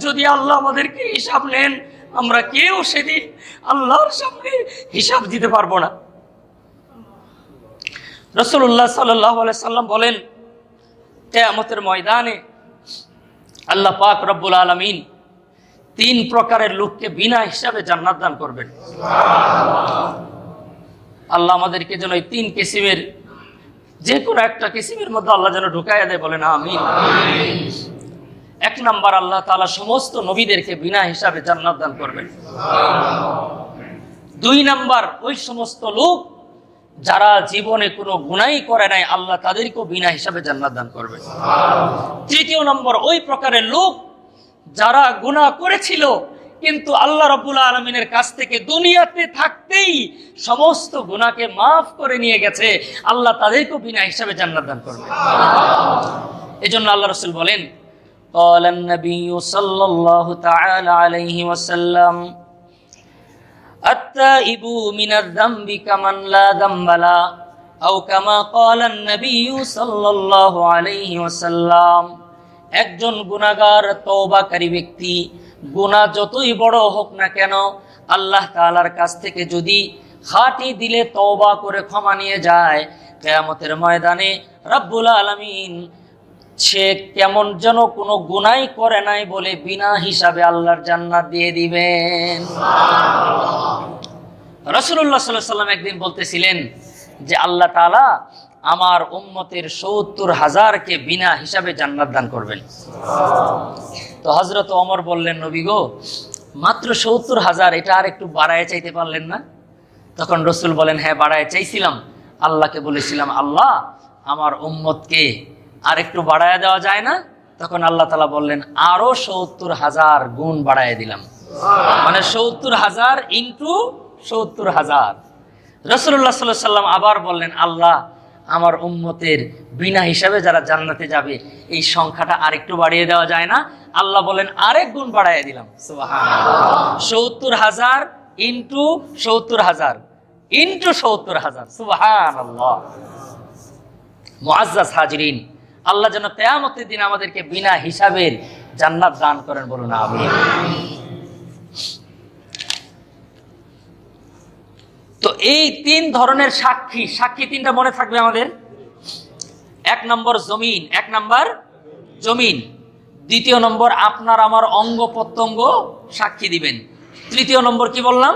যদি আল্লাহ আমাদেরকে হিসাব নেন, আমরা কেউ সেদিন আল্লাহর সামনে হিসাব দিতে পারবো না। রাসূলুল্লাহ সাল্লাল্লাহু আলাইহি সাল্লাম বলেন, কিয়ামতের ময়দানে আল্লাহ পাক রব্বুল আলামিন 3 প্রকারের লোককে বিনা হিসাবে জান্নাত দান করবেন। আল্লাহ আমাদেরকে যেন এই 3 কিসিমের যে কোনো একটা কিসিমের মধ্যে আল্লাহ যেন ঢুকাইয়া দেয়, বলেন আমিন। 1 নাম্বার, আল্লাহ তাআলা সমস্ত নবীদেরকে বিনা হিসাবে জান্নাত দান করবেন। 2 নাম্বার, ওই সমস্ত লোক যারা জীবনে কোনো গুনাহ করে নাই আল্লাহ তাদেরকেও বিনা হিসাবে জান্নাত দান করবে। তৃতীয় নম্বর, ওই প্রকারের লোক যারা গুনাহ করেছিল কিন্তু আল্লাহ রাব্বুল আলামিনের কাছ থেকে দুনিয়াতে থাকতেই সমস্ত গুনাহকে মাফ করে নিয়ে গেছে, আল্লাহ তাদেরকেও বিনা হিসাবে জান্নাত দান করবে। এজন্য আল্লাহ রাসূল বলেন, ক্বালান নবিয়্যু সাল্লাল্লাহু তাআলা আলাইহি ওয়াসাল্লাম, আত-তাইবু মিনাজ যামবি কামান লা যামবা লা, আও কামা ক্বালান নবিয়্যু সাল্লাল্লাহু আলাইহি ওয়াসাল্লাম, একজন গুনাহগার তওবাকারী ব্যক্তি গুনাহ যতই বড় হোক না কেন আল্লাহ তাআলার কাছ থেকে যদি খাঁটি দিলে তওবা করে ক্ষমা নিয়ে যায়, কিয়ামতের ময়দানে রব্বুল আলামিন সে কেমন যেন কোনো গুনাহ করে নাই বলে বিনা হিসাবে আল্লাহর জান্নাত দিয়ে দিবেন। রাসূলুল্লাহ সাল্লাল্লাহু আলাইহি ওয়াসাল্লাম একদিন বলতেছিলেন যে আল্লাহ তাআলা আমার উম্মতের ৭০,০০০কে বিনা হিসাবে জান্নাত দান করবেন। তো হযরত ওমর বললেন, নবী গো, মাত্র ৭০,০০০, এটা আর একটু বাড়ায় চাইতে পারলেন না? তখন রাসূল বলেন, হ্যাঁ বাড়ায় চাইছিলাম, আল্লাহকে বলেছিলাম, আল্লাহ আমার উম্মতকে আর একটু বাড়ায় দেওয়া যায় না? তখন আল্লাহ তাআলা বললেন, আরো ৭০,০০০ গুণ বাড়ায় দিলাম, মানে ৭০,০০০ ইন্টু ৭০,০০০। রাসূলুল্লাহ সাল্লাল্লাহু আলাইহি ওয়াসাল্লাম আবার বললেন, আল্লাহ আমার উম্মতের বিনা হিসাবে যারা জান্নাতে যাবে এই সংখ্যাটা আরেকটু বাড়িয়ে দেওয়া যায় না? আল্লাহ বলেন, আরেক গুণ বাড়ায় দিলাম। সুবহানাল্লাহ, ৭০,০০০ ইন্টু ৭০,০০০ ইন্টু ৭০,০০০। সুবহানাল্লাহ। মুআজ্জাজ হাজিরিন, আল্লাহ যেন কিয়ামতের দিন আমাদেরকে বিনা হিসাবের জান্নাত দান করেন, বলুন আমিন। তো এই তিন ধরনের সাক্ষী তিনটা মনে থাকবে আমাদের। এক নম্বর জমিন, দ্বিতীয় নম্বর আপনার আমার অঙ্গ প্রত্যঙ্গ সাক্ষী দিবেন, তৃতীয় নম্বর কি বললাম,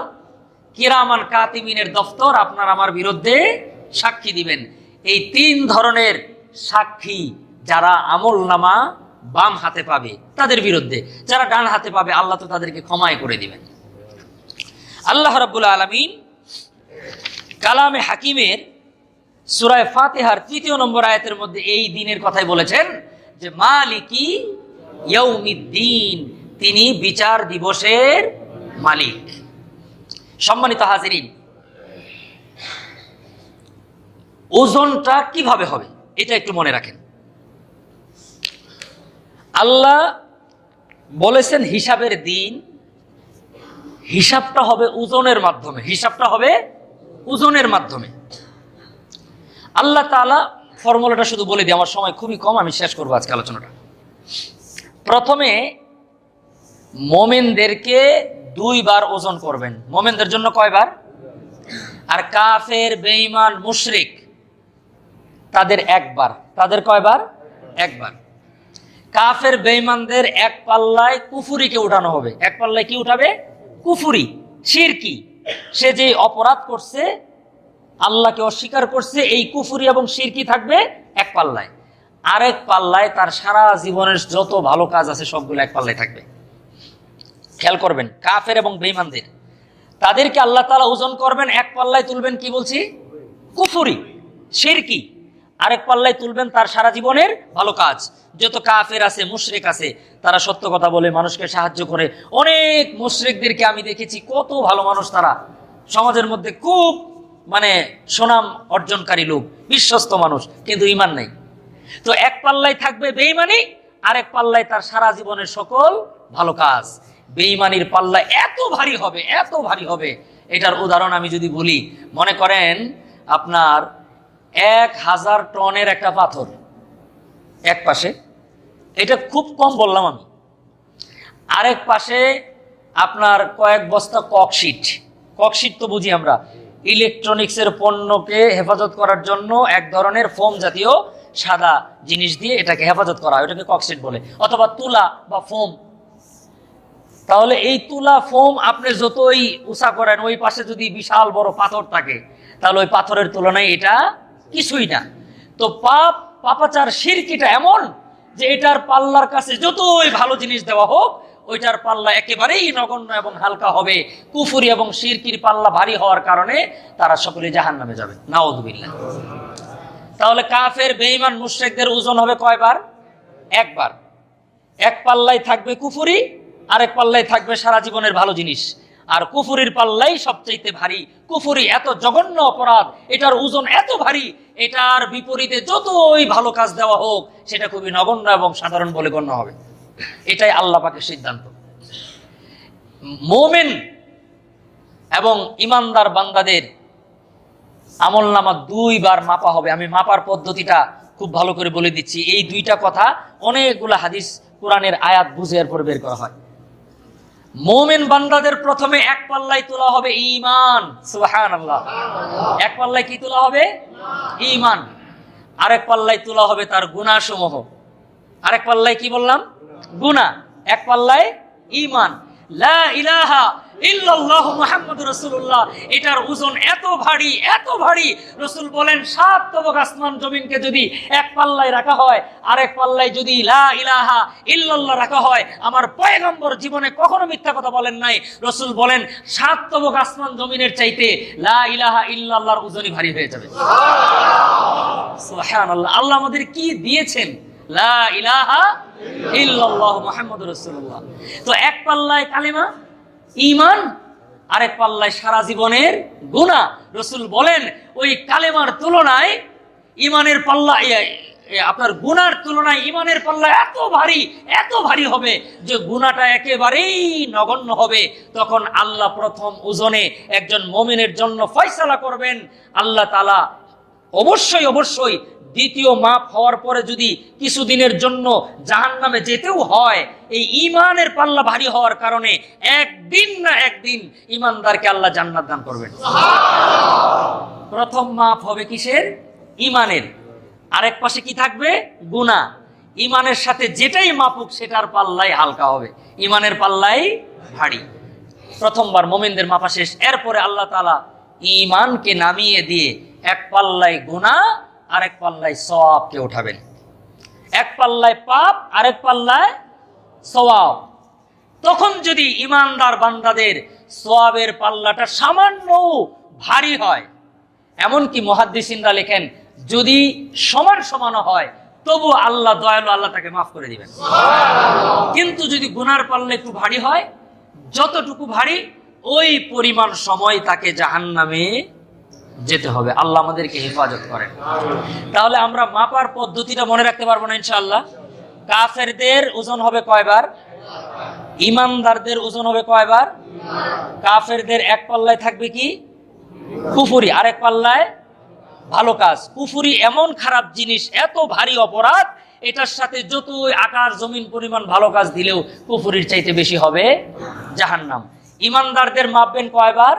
কিরামান কাতিবিনের দফতর আপনার আমার বিরুদ্ধে সাক্ষী দিবেন। এই তিন ধরনের সাক্ষী যারা আমলনামা বাম হাতে পাবে তাদের বিরুদ্ধে, যারা ডান হাতে পাবে আল্লাহ তো তাদেরকে ক্ষমাই করে দিবেন। আল্লাহ রাব্বুল আলামিন কালামে হাকিমের সূরা ফাতিহার ৩য় নম্বর আয়াতের মধ্যে এই দিনের কথাই বলেছেন যে মালিকি ইয়াউমিদ্দিন, তিনি বিচার দিবসের মালিক। সম্মানিত হাজিরিন, ওজনটা কিভাবে হবে এটা একটু মনে রাখেন। আল্লাহ বলেছেন হিসাবের দিন, হিসাবটা হবে ওজনের মাধ্যমে। আল্লাহ তাআলা ফর্মুলাটা শুধু বলে দিই, আমার সময় খুবই কম, আমি শেষ করবো আজকে আলোচনাটা। প্রথমে মুমিনদেরকে 2 বার ওজন করবেন। মুমিনদের জন্য কয়বার? আর কাফের, বেঈমান, মুশরিক তাদের 1 বার। তাদের কয়বার? 1 বার। কাফের বেঈমানদের এক পাল্লায় কুফুরিকে উঠানো হবে। এক পাল্লায় কি উঠাবে? কুফুরি, শিরকি। সে যে অপরাধ করছে, আল্লাহকে অস্বীকার করছে, এই কুফুরি এবং শিরকি থাকবে এক পাল্লায়। আরেক পাল্লায় তার সারা জীবনের যত ভালো কাজ আছে সবগুলো এক পাল্লায় থাকবে। খেয়াল করবেন, কাফের এবং বেঈমানদের তাদেরকে আল্লাহ তাআলা ওজন করবেন, এক পাল্লায় তুলবেন কি বলছি? কুফুরি, শিরকি। আরেক পাল্লায় তুলবেন তার সারা জীবনের ভালো কাজ। যত কাফের আছে, মুশরিক আছে, তারা সত্য কথা বলে, মানুষকে সাহায্য করে। অনেক মুশরিকদেরকে আমি দেখেছি, কত ভালো মানুষ তারা, সমাজের মধ্যে খুব সুনাম অর্জনকারী লোক, বিশ্বস্ত মানুষ, কিন্তু ঈমান নাই। তো এক পাল্লায় থাকবে বেঈমানি, আরেক পাল্লায় তার সারা জীবনের সকল ভালো কাজ। বেঈমানির পাল্লা এত ভারী হবে, এটার উদাহরণ আমি যদি বলি, মনে করেন আপনার 1000 টনের একটা পাথর এক পাশে, এটা খুব কম বললাম আমি। আরেক পাশে আপনার কয়েক বস্তা ককশিট তো বুঝি আমরা, ইলেকট্রনিক্সের পণ্যকে হেফাজত করার জন্য এক ধরনের ফোম জাতীয় সাদা জিনিস দিয়ে এটাকে হেফাজত করা হয়, ওটাকে ককশিট বলে, অথবা তুলা বা ফোম। তাহলে এই তুলা, ফোম আপনি যতই উঁচা করেন, ওই পাশে যদি বিশাল বড় পাথর থাকে, তাহলে ওই পাথরের তুলনায় এটা কিছুই না। তো পাপাচার শিরকিটা এমন যে এটার পাল্লার কাছে যতই ভালো জিনিস দেওয়া হোক, ওইটার পাল্লা একেবারেই নগণ্য এবং হালকা হবে। কুফরি এবং শিরকির পাল্লা ভারী হওয়ার কারণে তারা সকলে জাহান্নামে যাবে, নাউযুবিল্লাহ। তাহলে কাফের, বেঈমান, মুশরিকদের ওজন হবে কয়বার? একবার। এক পাল্লায় থাকবে কুফরি, আরেক পাল্লায় থাকবে সারা জীবনের ভালো জিনিস। আর কুফরির পাল্লাই সবচাইতে ভারী। কুফরি এত জঘন্য অপরাধ, এটার ওজন এত ভারী, এটার বিপরীতে যতই ভালো কাজ দেওয়া হোক সেটা খুবই নগণ্য এবং সাধারণ বলে গণ্য হবে। এটাই আল্লাহ পাকের সিদ্ধান্ত। মুমিন এবং ইমানদার বান্দাদের আমলনামা দুইবার মাপা হবে। আমি মাপার পদ্ধতিটা খুব ভালো করে বলে দিচ্ছি। এই দুইটা কথা অনেকগুলা হাদিস, কোরআনের আয়াত বুঝে এরপর বের করা হয়। মুমিন বান্দাদের প্রথমে এক পাল্লায় তোলা হবে ঈমান, সুবহানাল্লাহ। এক পাল্লায় কি তোলা হবে? ঈমান। আরেক পাল্লায় তোলা হবে তার গুনাহসমূহ। আরেক পাল্লায় কি বললাম? গুনাহ। এক পাল্লায় ঈমান, লা ইলাহা ইল্লাল্লাহু মুহাম্মাদুর রাসূলুল্লাহ। এটার ওজন এত ভারী, এত ভারী, রাসূল বলেন 7 তবক আসমান জমিনকে যদি এক পাল্লায় রাখা হয়, আরেক পাল্লায় যদি লা ইলাহা ইল্লাল্লাহ রাখা হয়, আমার পয়গম্বর জীবনে কখনো মিথ্যা কথা বলেন নাই। রাসূল বলেন 7 তবক আসমান জমিনের চাইতে লা ইলাহা ইল্লাল্লাহর ওজনই ভারী হয়ে যাবে। সুবহানাল্লাহ। আল্লাহ আমাদের কি দিয়েছেন? লা ইলাহা ইল্লাল্লাহু মুহাম্মাদুর রাসূলুল্লাহ। তো এক পাল্লায় কালিমা, ঈমান, আরেক পাল্লায় সারা জীবনের গুনাহ। রাসূল বলেন ওই কালেমার তুলনায় ঈমানের পাল্লা, আপনার গুনার তুলনায় ঈমানের পাল্লা এত ভারী, এত ভারী হবে যে গুনাহটা একেবারেই নগণ্য হবে। তখন আল্লাহ প্রথম ওজনে একজন মুমিনের জন্য ফয়সালা করবেন। আল্লাহ তাআলা অবশ্যই অবশ্যই দ্বিতীয় মাপ হওয়ার পরে যদি কিছুদিনের জন্য জাহান্নামে যেতেও হয়, এই ঈমানের পাল্লা ভারী হওয়ার কারণে একদিন না একদিন ঈমানদারকে আল্লাহ জান্নাত দান করবেন। প্রথম মাপ হবে কিসের? ঈমানের। আরেক পাশে কি থাকবে? গুনাহ। ঈমানের সাথে যেটাই মাপুক সেটার পাল্লাই হালকা হবে, ঈমানের পাল্লাই ভারী। প্রথমবার মুমিনদের মাপা শেষ। এরপরে আল্লাহ তাআলা ঈমানকে নামিয়ে দিয়ে এক পাল্লায় গুনাহ, আরেক পাল্লায় সওয়াবকে উঠাবেন। এক পাল্লায় পাপ, আরেক পাল্লায় সওয়াব। তখন যদি ঈমানদার বান্দাদের সওয়াবের পাল্লাটা সামান্য ভারী হয়, এমনকি মুহাদ্দিসিনরা লেখেন যদি সমান সমান হয় তবু আল্লাহ দয়ালু, আল্লাহ তাকে মাফ করে দিবেন। কিন্তু যদি গুনার পাল্লা একটু ভারী হয়, যতটুকু ভারী ওই পরিমাণ সময় তাকে জাহান্নামে যেতে হবে। আল্লাহ আমাদেরকে হেফাজত করেন। তাহলে আমরা মাপার পদ্ধতিটা মনে রাখতে পারবো না ইনশাআল্লাহ। কাফেরদের ওজন হবে কয়বার? ঈমানদারদের ওজন হবে কয়বার? কাফেরদের এক পাল্লায় থাকবে কি? কুফরি, আরেক পাল্লায় ভালো কাজ। কুফরি এমন খারাপ জিনিস, এত ভারী অপরাধ, এটার সাথে যতই আকাশ জমিন পরিমাণ ভালো কাজ দিলেও কুফরির চাইতে বেশি হবে জাহান্নাম। ঈমানদারদের মাপবেন কয়বার?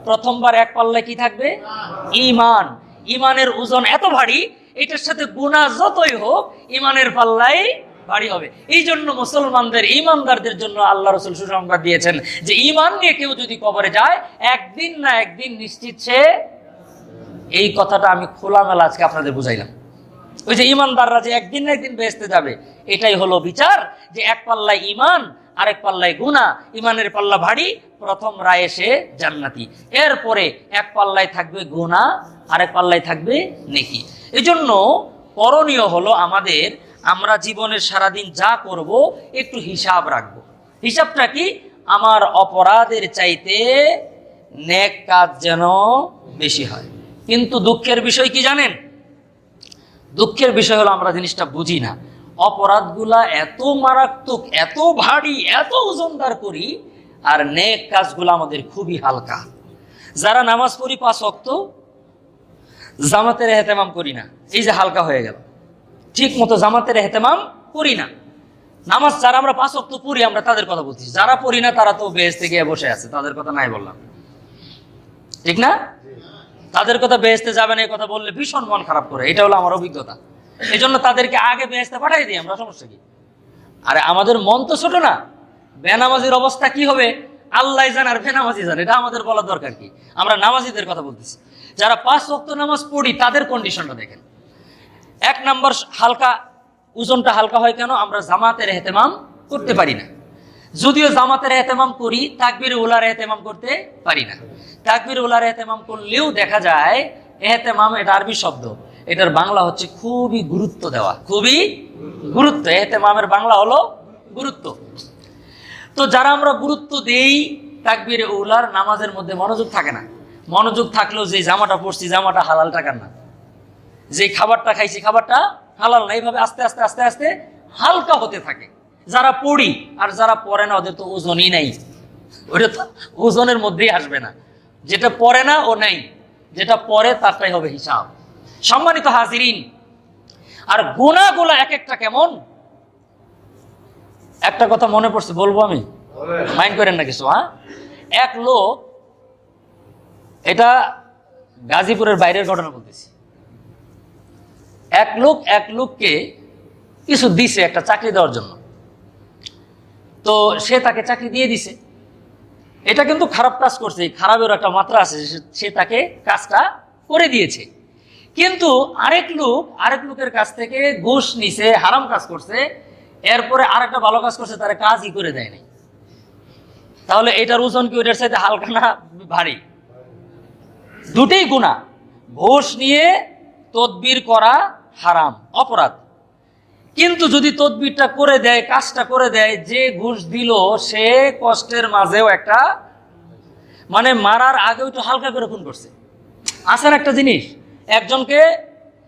প্রথমবার এক পাল্লায় কি থাকবে? ঈমান। ঈমানের ওজন এত ভারী, এটার সাথে গুনাহ যতই হোক ঈমানের পাল্লাই ভারী হবে। এই জন্য মুসলমানদের, ঈমানদারদের জন্য আল্লাহ রাসূল সুসংবাদ দিয়েছেন যে ঈমান নিয়ে কেউ যদি কবরে যায় একদিন না একদিন নিশ্চিত সে, এই কথাটা আমি খোলামেলা আজকে আপনাদের বুঝাইলাম। ওই যে ঈমানদাররা যে একদিন না একদিন বেহেশতে যাবে, এটাই হলো বিচার। যে এক পাল্লায় ঈমান, আরেক পাল্লায় গুনাহ, ঈমানের পাল্লা ভারী, প্রথম রায় সে জান্নাতি। এরপরে এক পাল্লায় থাকবে গুনাহ, আরেক পাল্লায় থাকবে নেকি। এই জন্য করণীয় হলো আমাদের, আমরা জীবনের সারাদিন যা করব একটু হিসাব রাখবো। হিসাবটা কি? আমার অপরাধের চাইতে নেক কাজ যেন বেশি হয়। কিন্তু দুঃখের বিষয় কি জানেন? দুঃখের বিষয় হলো আমরা জিনিসটা বুঝি না। অপরাধগুলা এত মারাত্মক, এত ভারী, এত ওজনদার করি, আর নেক কাজগুলো আমাদের খুবই হালকা। যারা নামাজ পড়ি 5 ওয়াক্ত, জামাতের এহতেমাম করি না, এই যে হালকা হয়ে গেল। ঠিক মতো জামাতের এহতেমাম করি না। নামাজ যারা আমরা 5 ওয়াক্ত পড়ি, আমরা তাদের কথা বলছি। যারা পড়ি না তারা তো বেহেশতে গিয়ে বসে আছে, তাদের কথা নাই বললাম, ঠিক না? তাদের কথা বেহেশতে যাবে না এই কথা বললে ভীষণ মন খারাপ করে, এটা হলো আমার অভিজ্ঞতা। এই জন্য তাদেরকে আগে বেহেশতে পাঠাই দিই আমরা, সমস্যা কি? আরে আমাদের মন তো ছোট না, বেনামাজির অবস্থা কি হবে আল্লাহ জানে আর বেনামাজি জানে, এটা আমাদের বলার দরকার কি? আমরা নামাজিদের কথা বলতেছি। যারা 5 ওয়াক্ত নামাজ পড়ি তাদের কন্ডিশনটা দেখেন। 1 নম্বর হালকা, ওজনটা হালকা হয় কেন? আমরা জামাতের এহতেমাম করতে পারি না। যদিও জামাতের এহতেমাম করি, তাকবীর উলার এহতেমাম করতে পারি না। তাকবীর উলার এহতেমাম করলেও দেখা যায় এহতেমাম এটা আরবি শব্দ, এটার বাংলা হচ্ছে খুবই গুরুত্ব দেওয়া, খুবই গুরুত্ব। এহতেমামের বাংলা হলো গুরুত্ব। তো যারা আমরা গুরুত্ব দেই তাকবীরে উলার, নামাজের মধ্যে মনোযোগ থাকে না। মনোযোগ থাকলেও যে জামাটা পরছি জামাটা হালাল টাকার না, যে খাবারটা খাইছি খাবারটা হালাল না, এইভাবে আস্তে আস্তে আস্তে আস্তে হালকা হতে থাকে। যারা পড়ি আর যারা পড়ে না ওদের তো ওজনই নাই, ওটা তো ওজনের মধ্যেই আসবে না। যেটা পড়ে না ও নাই, যেটা পড়ে তারটাই হবে হিসাব। সম্মানিত হাজিরিন, আর গুনাহগুলো এক একটা কেমন, একটা কথা মনে পড়ছে বলবো, আমি মাইন্ড করেন না কিছু। হ্যাঁ, এক লোক, এটা গাজীপুরের বাইরের ঘটনা বলতেছি, এক লোককে কিছু দিছে একটা চাকরি দেওয়ার জন্য। তো সে তাকে চাকরি দিয়ে দিছে। এটা কিন্তু খারাপ কাজ করছে, খারাপের একটা মাত্রা আছে, সে তাকে কাজটা করে দিয়েছে। কিন্তু আরেক লোকের কাছ থেকে ঘুষ নিছে, হারাম কাজ করছে, এরপরে আরেকটা ভালো কাজ করছে, তারা কাজই করে দেয় নাই। তাহলে এটার ওজন কি ওইটার সাথে হালকা না ভারী? দুটেই গুনাহ। ঘুষ নিয়ে তদবির করা হারাম, অপরাধ। কিন্তু যদি তদবিরটা করে দেয়, কাজটা করে দেয়, যে ঘুষ দিল সে কষ্টের মাঝেও একটা, মানে মারার আগেও একটু হালকা করে খুন করছে। আসেন একটা জিনিস, একজনকে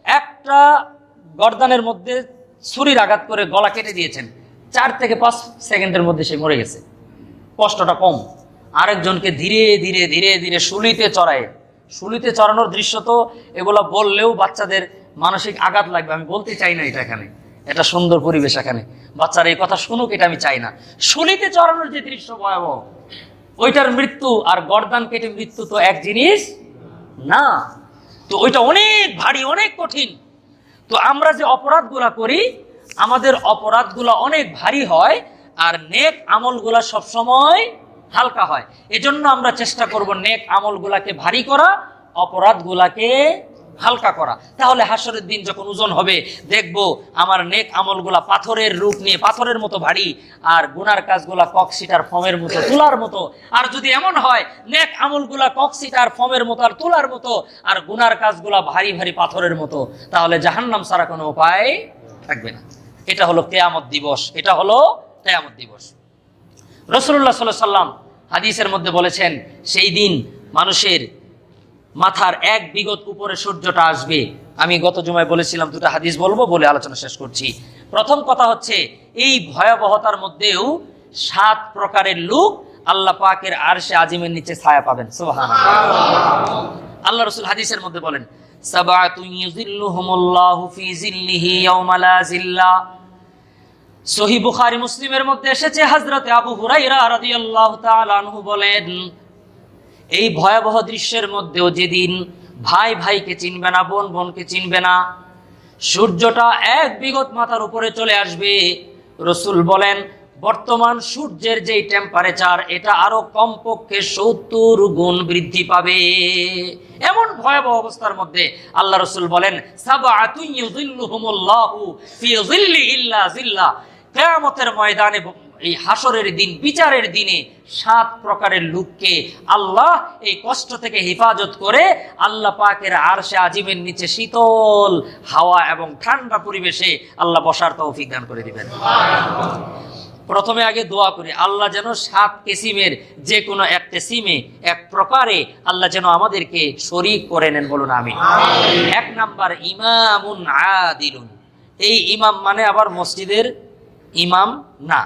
একটা গর্দানের মধ্যে ছুরির আঘাত করে গলা কেটে দিয়েছেন, 4 থেকে 5 সেকেন্ডের মধ্যে সে মরে গেছে, কষ্টটা কম। আরেকজনকে ধীরে ধীরে ধীরে ধীরে শুলিতে চড়ায়, শুলিতে চড়ানোর দৃশ্য তো এগুলো বললেও বাচ্চাদের মানসিক আঘাত লাগবে, আমি বলতে চাই না এটা। এখানে এটা সুন্দর পরিবেশ, এখানে বাচ্চারা এই কথা শুনুক, এটা আমি চাই না। শুলিতে চড়ানোর যে দৃশ্য ভয়াবহ, ওইটার মৃত্যু আর গর্দান কেটে মৃত্যু তো এক জিনিস না। তো ওইটা অনেক ভারী, অনেক কঠিন। তো আমরা যে অপরাধগুলা করি, আমাদের অপরাধগুলা অনেক ভারী হয়, আর নেক আমলগুলা সবসময় হালকা হয়। এজন্য আমরা চেষ্টা করব নেক আমলগুলাকে ভারী করা, অপরাধগুলাকে হালকা করা। তাহলে হাসরের দিন যখন ওজন হবে, দেখব আমার নেক আমলগুলা পাথরের রূপ নিয়ে, পাথরের মতো ভারী, আর গুনার কাজগুলা ককসিটার ফমের মতো, তুলার মতো। আর যদি এমন হয় নেক আমলগুলা ককসিটার ফমের মতো আর তুলার মতো, আর গুনার কাজগুলা ভারী ভারী পাথরের মতো, তাহলে জাহান্নাম ছাড়া কোনো উপায় থাকবে না। এটা হলো কিয়ামত দিবস, এটা হলো কিয়ামত দিবস। রাসূলুল্লাহ সাল্লাল্লাহু আলাইহি সাল্লাম হাদিসের মধ্যে বলেছেন, সেই দিন মানুষের মাথার 1 বিগত উপরে সূর্যটা আসবে। আমি গত জুমায় বলেছিলাম 2টা হাদিস বলবো, বলে আলোচনা শেষ করছি। প্রথম কথা হচ্ছে, এই ভয়াবহতার মধ্যেও 7 প্রকারের লোক আল্লাহ পাকের আরশে আজিমের নিচে ছায়া পাবেন। সুবহানাল্লাহ। আল্লাহ রাসূল হাদিসের মধ্যে বলেন, সাবাতুন ইউযিল্লুহুমুল্লাহু ফি যিল্লিহি ইয়াওমা লা যিল্লা। সহিহ বুখারী মুসলিমের মধ্যে এসেছে, হযরত আবু হুরায়রা রাদিয়াল্লাহু তাআলা আনহু বলেন, এই ভয়াবহ দৃশ্যের মধ্যেও যেদিন ভাই ভাইকে চিনবে না, বোন বোনকে চিনবে না, সূর্যটা 1 বিগত মাথার উপরে চলে আসবে। রাসূল বলেন, বর্তমান সূর্যের যেই টেম্পারেচার, এটা আরো কমপক্ষে 70 গুণ বৃদ্ধি পাবে। এমন ভয়াবহ অবস্থার মধ্যে আল্লাহ রাসূল বলেন, সাবআতুন ইউযিল্লুহুমুল্লাহু ফি যিল্লি ইল্লা যিল্লা। কিয়ামতের ময়দানে, এই হাসরের দিন, বিচারের দিনে 7 প্রকারের লোককে আল্লাহ এই কষ্ট থেকে হেফাজত করে আল্লাহ পাকের আরশে আজিমের নিচে শীতল হাওয়া এবং ঠান্ডা পরিবেশে আল্লাহ বসার তৌফিক দান করে দিবেন। প্রথমে আগে দোয়া করি, আল্লাহ যেন 7 কিসিমের যে কোনো এক কিসিমে, এক প্রকারে আল্লাহ যেন আমাদেরকে শরীক করে নেন, বলুন আমিন। 1 নাম্বার, ইমামুন আদিলুন। এই ইমাম মানে আবার মসজিদের ইমাম না।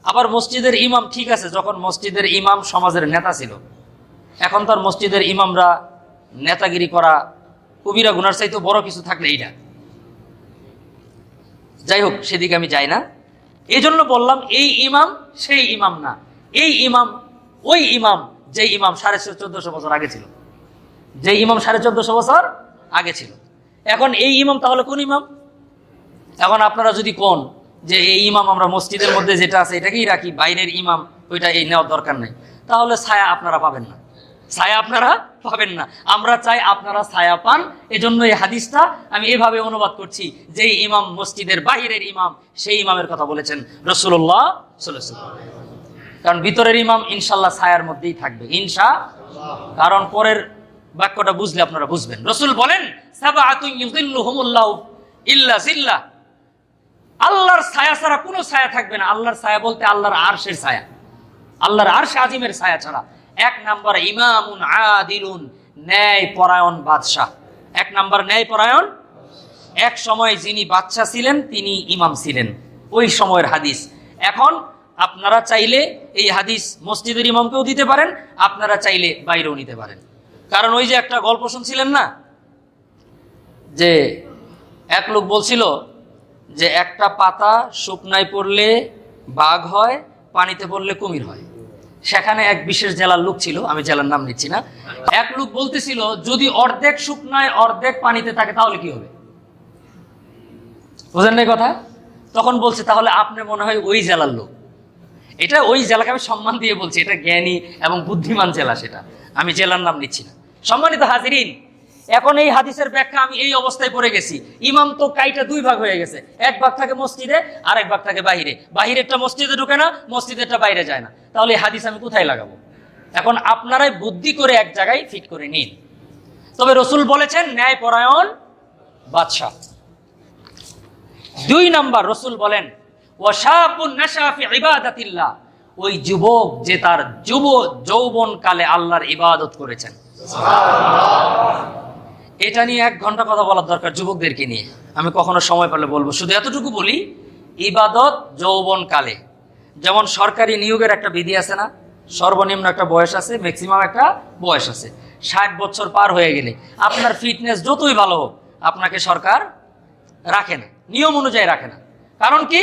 আবার মসজিদের ইমাম ঠিক আছে, যখন মসজিদের ইমাম সমাজের নেতা ছিল। এখন তার মসজিদের ইমামরা নেতাগিরি করা, কবিরা গুনার চাইতে বড় কিছু থাকলে এইটা। যাই হোক, সেদিকে আমি যাই না। এই জন্য বললাম, এই ইমাম সেই ইমাম না। এই ইমাম ওই ইমাম যে ইমাম 1450 বছর আগে ছিল, যে ইমাম 1450 বছর আগে ছিল। এখন এই ইমাম তাহলে কোন ইমাম? এখন আপনারা যদি কোন যে এই ইমাম আমরা মসজিদের মধ্যে যেটা আছে এটাকেই রাখি, বাইরের ইমাম ওইটা এই নেওয়ার দরকার নেই, তাহলে ছায়া আপনারা পাবেন না, ছায়া আপনারা পাবেন না। আমরা চাই আপনারা ছায়া পান। এজন্য এই হাদিসটা আমি এভাবে অনুবাদ করছি, যে ইমাম মসজিদের বাইরের ইমাম, সেই ইমামের কথা বলেছেন রাসূলুল্লাহ সাল্লাল্লাহু আলাইহি ওয়াসাল্লাম। কারণ ভিতরের ইমাম ইনশাল্লাহ ছায়ার মধ্যেই থাকবে, কারণ পরের বাক্যটা বুঝলে আপনারা বুঝবেন। রাসূল বলেন সাবআতুন ইউযিল্লুহুমুল্লাহু ইল্লা জিল্লাহ, আল্লাহর ছায়া ছাড়া কোনো ছায়া থাকবে না। আল্লাহর ছায়া বলতে আল্লাহর আরশের ছায়া, আল্লাহর আরশে আজিমের ছায়া ছাড়া। এক নাম্বার ইমামুন আদিলুন, ন্যায় পরায়ণ বাদশাহ। এক নাম্বার ন্যায় পরায়ণ। এক সময় যিনি বাদশাহ ছিলেন তিনি ইমাম ছিলেন, ওই সময়ের হাদিস। এখন আপনারা চাইলে এই হাদিস মসজিদের ইমামকেও দিতে পারেন, আপনারা চাইলে বাইরেও নিতে পারেন। কারণ ওই যে একটা গল্প শুনছিলেন না, যে এক লোক বলছিল যে একটা পাতা শুকনায় পড়লে বাঘ হয়, পানিতে পড়লে কুমির হয়। সেখানে এক বিশেষ জেলার লোক ছিল, আমি জেলার নাম নিচ্ছি না। এক লোক বলতেছিল যদি অর্ধেক শুকনায় অর্ধেক পানিতে থাকে তাহলে কি হবে? বুঝেন না কথা? তখন বলছে তাহলে আপনি মনে হয় ওই জেলার লোক। এটা ওই জেলাকে আমি সম্মান দিয়ে বলছি, এটা জ্ঞানী এবং বুদ্ধিমান জেলা, সেটা আমি জেলার নাম নিচ্ছি না। সম্মানিত হাজিরিন, এখন এই হাদিসের ব্যাখ্যা আমি এই অবস্থায় পড়ে গেছি। ইমাম তো কাইটা দুই ভাগ হয়ে গেছে, এক ভাগ থাকে মসজিদে আর এক ভাগ থাকে বাহিরে। বাহিরেরটা মসজিদে ঢুকে না, মসজিদেরটা বাইরে যায় না। তাহলে এই হাদিস আমি কোথায় লাগাবো? এখন আপনারাই বুদ্ধি করে এক জায়গায় ফিট করে নিন। তবে রাসূল বলেছেন ন্যায় পরায়ণ বাদশা। দুই নাম্বার রাসূল বলেন ওয়াশাবুন নাশা ফি ইবাদাতিল্লাহ, ওই যুবক যে তার যৌবন কালে আল্লাহর ইবাদত করেছেন। এটা নিয়ে 1 ঘন্টা কথা বলার দরকার যুবকদেরকে নিয়ে, আমি কখনো সময় পেলে বলবো। শুধু এতটুকু বলি, ইবাদত যৌবন কালে। যেমন সরকারি নিয়োগের একটা বিধি আছে না, সর্বনিম্ন একটা বয়স আছে, ম্যাক্সিমাম একটা বয়স আছে। 60 বছর পার হয়ে গেলে আপনার ফিটনেস যতই ভালো হোক, আপনাকে সরকার রাখে না, নিয়ম অনুযায়ী রাখে না। কারণ কি?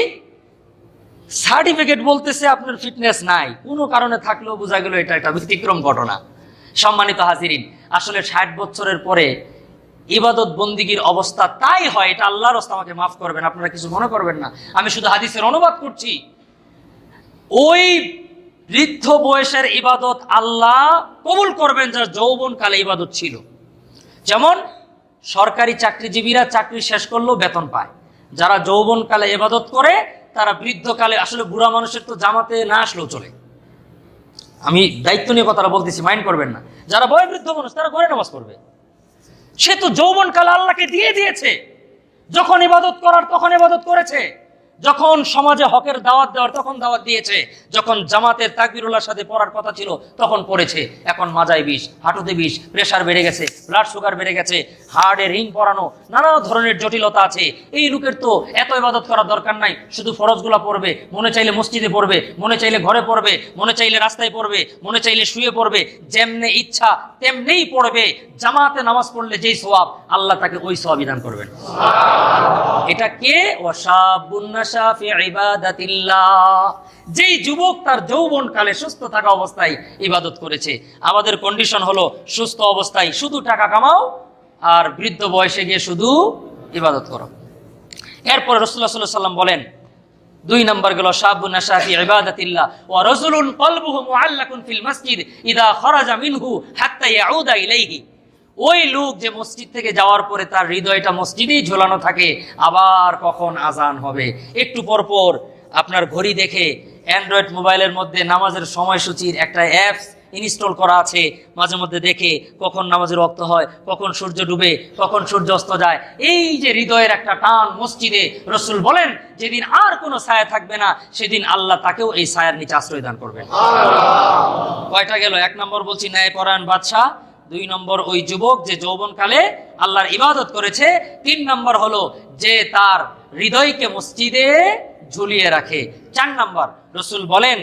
সার্টিফিকেট বলতেছে আপনার ফিটনেস নাই, কোনো কারণে থাকলেও বোঝা গেল এটা একটা ব্যতিক্রম ঘটনা। সম্মানিত হাজিরিন, আসলে 60 বছরের পরে ইবাদত বন্দিগির অবস্থা তাই হয়। এটা আল্লাহর রাস্তা, আমাকে মাফ করবেন, আপনারা কিছু মনে করবেন না, আমি শুধু হাদিসের অনুবাদ করছি। ওই বৃদ্ধ বয়সের ইবাদত আল্লাহ কবুল করবেন যার যৌবনকালে ইবাদত ছিল। যেমন সরকারি চাকরিজীবীরা চাকরি শেষ করলেও বেতন পায়, যারা যৌবনকালে ইবাদত করে তারা বৃদ্ধকালে, আসলে বুড়া মানুষের তো জামাতে না আসলেও চলে, আমি দায়িত্ব নিয়ে কথাটা বলতেছি, মাইন্ড করবেন না। যারা বয়োবৃদ্ধ মানুষ তারা ঘরে নামাজ পড়বে, সে তো যৌবনকালে আল্লাহকে দিয়ে দিয়েছে। যখন ইবাদত করার তখন ইবাদত করেছে, যখন সমাজে হকের দাওয়াত দেওয়ার তখন দাওয়াত দিয়েছে, যখন জামাতের তাকবীরুল্লাহর সাথে পড়ার কথা ছিল তখন পড়েছে। এখন মাজায় বিষ, হাঁটুতে বিষ, প্রেশার বেড়ে গেছে, ব্লাড সুগার বেড়ে গেছে, হার্টে রিং পরানো, নানা ধরনের জটিলতা আছে। এই লোকের তো এত ইবাদত করার দরকার নাই, শুধু ফরজগুলা পড়বে, মনে চাইলে মসজিদে পড়বে, মনে চাইলে ঘরে পড়বে, মনে চাইলে রাস্তায় পড়বে, মনে চাইলে শুয়ে পড়বে, যেমনে ইচ্ছা তেমনিই পড়বে। জামাতে নামাজ পড়লে যেই সওয়াব, আল্লাহ তাকে ওই সওয়াব দান করবেন। এটা কে? ওয়াশাবুন নাশা ফি ইবাদাতিল্লাহ, যেই যুবক তার যৌবন কালে সুস্থ থাকা অবস্থায় ইবাদত করেছে। আমাদের কন্ডিশন হলো সুস্থ অবস্থায় শুধু টাকা কামাও আর বৃদ্ধ বয়সে গিয়ে শুধু ইবাদত করো। এরপরে রাসূলুল্লাহ সাল্লাল্লাহু আলাইহি ওয়াসাল্লাম বলেন 2 নম্বর গেল শাবুন নাশা ফি ইবাদাতিল্লাহ ওয়া রাজুলুন কলবুহু মুআল্লাকুন ফিল মসজিদ ইদা খারাজা মিনহু হাত্তা ইয়াউদা ইলাইহি, ওই লোক যে মসজিদ থেকে যাওয়ার পরে তার হৃদয়টা মসজিদেই ঝোলানো থাকে, আবার কখন আজান হবে একটু পর পর আপনার ঘড়ি দেখে। অ্যান্ড্রয়েড মোবাইলের মধ্যে নামাজের সময়সূচির একটা অ্যাপস ইনস্টল করা আছে, মাঝে মধ্যে দেখে কখন নামাজের ওয়াক্ত হয়, কখন সূর্য ডুবে, কখন সূর্য অস্ত যায়। এই যে হৃদয়ের একটা টান মসজিদে, রাসূল বলেন যেদিন আর কোনো ছায়া থাকবে না সেদিন আল্লাহ তাকেও এই ছায়ার নিচে আশ্রয় দান করবেন। কয়টা গেল? 1 নম্বর বলছি ন্যায় পরায়ণ বাদশা, 2 নম্বর ওই যুবক যে যৌবনকালে আল্লাহর ইবাদত করেছে, 3 নম্বর হলো যে তার হৃদয়কে মসজিদে ঝুলিয়ে রাখে। 4 নম্বর রাসূল বলেন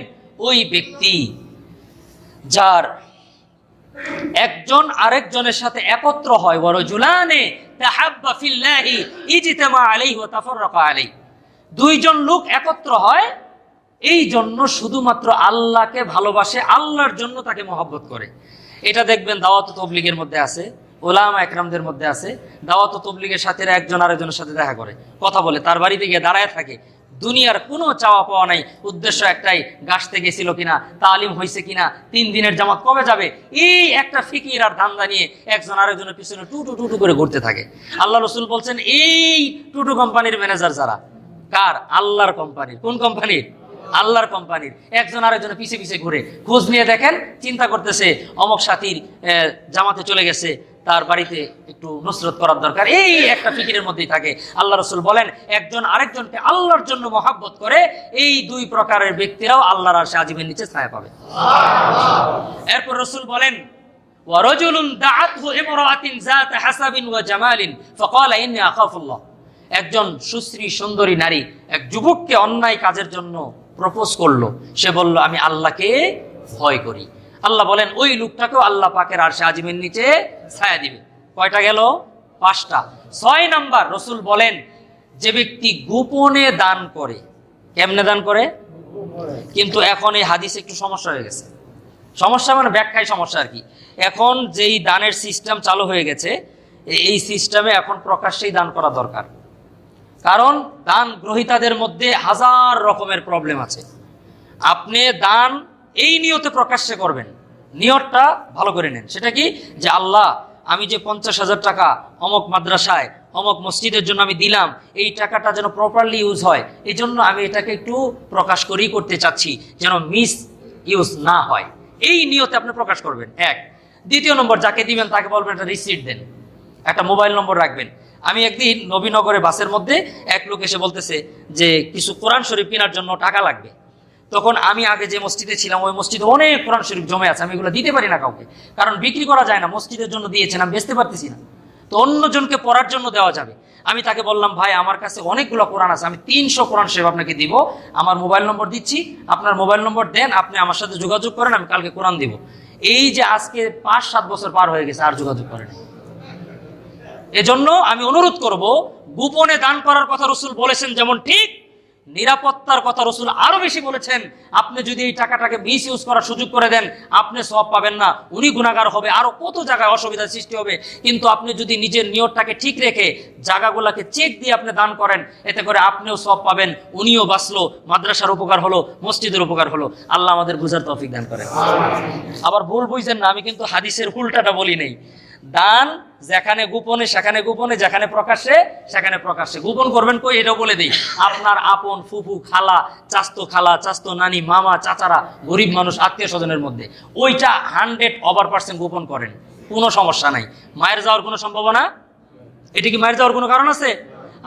ওই ব্যক্তি যার একজন আরেকজনের সাথে একত্র হয়, ওয়ারাজুলানে তাহাব্বা ফিল্লাহি ইজতামা আলাইহি ওয়া তাফাররাকা আলাইহি, 2 জন লোক একত্র হয় এই জন্য শুধুমাত্র আল্লাহকে ভালোবাসে, আল্লাহর জন্য তাকে মহব্বত করে। এটা দেখবেন দাওয়াত ও তাবলীগের মধ্যে আছে, ওলামা একরামদের মধ্যে আছে। দাওয়াত ও তাবলীগের সাথীরা একজন আরেকজনের সাথে দেখা করে, কথা বলে, তার বাড়িতে গিয়ে দাঁড়ায় থাকে। দুনিয়ার কোনো চাওয়া পাওয়া নাই, উদ্দেশ্য একটাই, গাছতে গেছিল কিনা, তালিম হয়েছে কিনা, 3 দিনের জামাত কবে যাবে, এই একটা ফিকির আর ধান্দা নিয়ে একজন আরেকজনের পিছনে টুটু টুটু করে ঘুরতে থাকে। আল্লাহ রাসূল বলছেন এই টুটু কোম্পানির ম্যানেজার যারা, কার? আল্লাহর কোম্পানির। কোন কোম্পানির? আল্লাহর কোম্পানির। একজন আরেকজনের পিছে পিছে ঘুরে খোঁজ নিয়ে দেখেন, চিন্তা করতেছে অমক সাথীর জামাতে চলে গেছে, তার বাড়িতে একটু নুসরত করার দরকার, এই একটা ফিকিরের মধ্যেই থাকে। আল্লাহ রসুল বলেন একজন আরেকজনকে আল্লাহর জন্য মহাব্বত করে, এই দুই প্রকারের ব্যক্তিরাও আল্লাহর আরশে আজিমের নিচে ছায়া পাবে। এরপর রসুল বলেন ওয়ারাজুলুন দাআতহু ইমরাআতিন যাত হাসাবিন ওয়া জামালিন ফাকালা ইন্নী আখাফুল্লাহ। একজন সুশ্রী সুন্দরী নারী এক যুবককে অন্যায় কাজের জন্য প্রপোজ করলো, সে বলল আমি আল্লাহকে ভয় করি। আল্লাহ বলেন ওই লোকটাকেও আল্লাহ পাকের আরশে আজিমের নিচে ছায়া দিবে। কয়টা গেল? 5টা। 6 নাম্বার রসুল বলেন যে ব্যক্তি গোপনে দান করে। কেমনে দান করে? কিন্তু এখন এই হাদিসে একটু সমস্যা হয়ে গেছে। সমস্যা মানে ব্যাখ্যায় সমস্যা আর কি। এখন যেই দানের সিস্টেম চালু হয়ে গেছে, এই সিস্টেমে এখন প্রকাশ্যেই দান করা দরকার। কারণ দান গ্রহীতাদের মধ্যে হাজার রকমের প্রবলেম আছে। আপনি দান এই নিয়তে প্রকাশ্যে করবেন, নিয়তটা ভালো করে নেন। সেটা কি? যে আল্লাহ আমি যে 50,000 টাকা অমক মাদ্রাসায় অমক মসজিদের জন্য আমি দিলাম, এই টাকাটা যেন প্রপারলি ইউজ হয়, এই জন্য আমি এটাকে একটু প্রকাশ করেই করতে চাচ্ছি, যেন মিস ইউজ না হয়। এই নিয়তে আপনি প্রকাশ করবেন, এক। দ্বিতীয় নম্বর, যাকে দিবেন তাকে বলবেন একটা রিসিট দেন, একটা মোবাইল নম্বর রাখবেন। আমি একদিন নবীনগরে বাসের মধ্যে এক লোক এসে বলতেছে যে কিছু কোরআন শরীফ কেনার জন্য টাকা লাগবে। তখন আমি আগে যে মসজিদে ছিলাম ওই মসজিদে অনেক কোরআন শরীফ জমে আছে, আমি এগুলো দিতে পারি না কাউকে, কারণ বিক্রি করা যায় না। মসজিদের জন্য দিয়েছেন, আমি বেচতে পারতেছি না, তো অন্যজনকে পড়ার জন্য দেওয়া যাবে। আমি তাকে বললাম ভাই আমার কাছে অনেকগুলো কোরআন আছে, আমি 300 কোরআন শরীফ আপনাকে দিব, আমার মোবাইল নম্বর দিচ্ছি, আপনার মোবাইল নম্বর দেন, আপনি আমার সাথে যোগাযোগ করেন, আমি কালকে কোরআন দিব। এই যে আজকে 5-7 বছর পার হয়ে গেছে, আর যোগাযোগ করেন। এজন্য আমি অনুরোধ করব, গোপনে দান করার কথা রসুল বলেছেন যেমন ঠিক, নিরাপত্তার কথা রসুল আরো বেশি বলেছেন। আপনি যদি এই টাকাটাকে মিস ইউজ করার সুযোগ করে দেন, আপনি সওয়াব পাবেন না, উনি গুনাহগার হবে, আরো কত জায়গায় অসুবিধার সৃষ্টি হবে। কিন্তু আপনি যদি নিজের নিয়তটাকে ঠিক রেখে জায়গাগুলোকে চেক দিয়ে আপনি দান করেন, এতে করে আপনিও সওয়াব পাবেন, উনিও বাঁচলো, মাদ্রাসার উপকার হলো, মসজিদের উপকার হলো। আল্লাহ আমাদের বুঝার তৌফিক দান করেন। আবার ভুল বুঝছেন না, আমি কিন্তু হাদিসের উল্টাটা বলি নাই। দান যেখানে গোপনে সেখানে গোপনে, যেখানে প্রকাশ্যে সেখানে প্রকাশ্যে। গোপন করবেন কই এটাও বলে দিই। আপনার আপন ফুফু, খালা, চাস্তো নানি, মামা, চাচারা, গরিব মানুষ, আত্মীয় স্বজনের মধ্যে ওইটা 100% গোপন করেন, কোনো সমস্যা নাই। মায়ের যাওয়ার কোনো সম্ভাবনা? এটা কি মায়ের যাওয়ার কোনো কারণ আছে?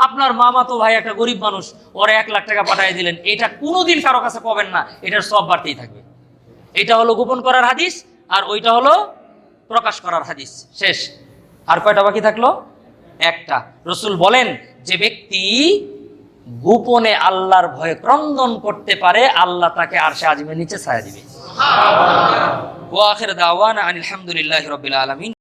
আপনার মামা তো ভাই একটা গরিব মানুষ, ওরা 1 লাখ টাকা পাঠিয়ে দিলেন, এটা কোনোদিন কারো কাছে পাবেন না, এটার সব বাড়তেই থাকবে। এটা হলো গোপন করার হাদিস, আর ওইটা হলো প্রকাশ করার হাদিস। শেষ। আর কয়টা বাকি থাকলো? একটা। রসুল বলেন যে ব্যক্তি গোপনে আল্লাহর ভয়ে ক্রন্দন করতে পারে, আল্লাহ তাকে আরশে আজিমের নিচে ছায়া দিবে। ওয়া আখির দাওয়ানা আনিল হামদুলিল্লাহি রাব্বিল আলামিন।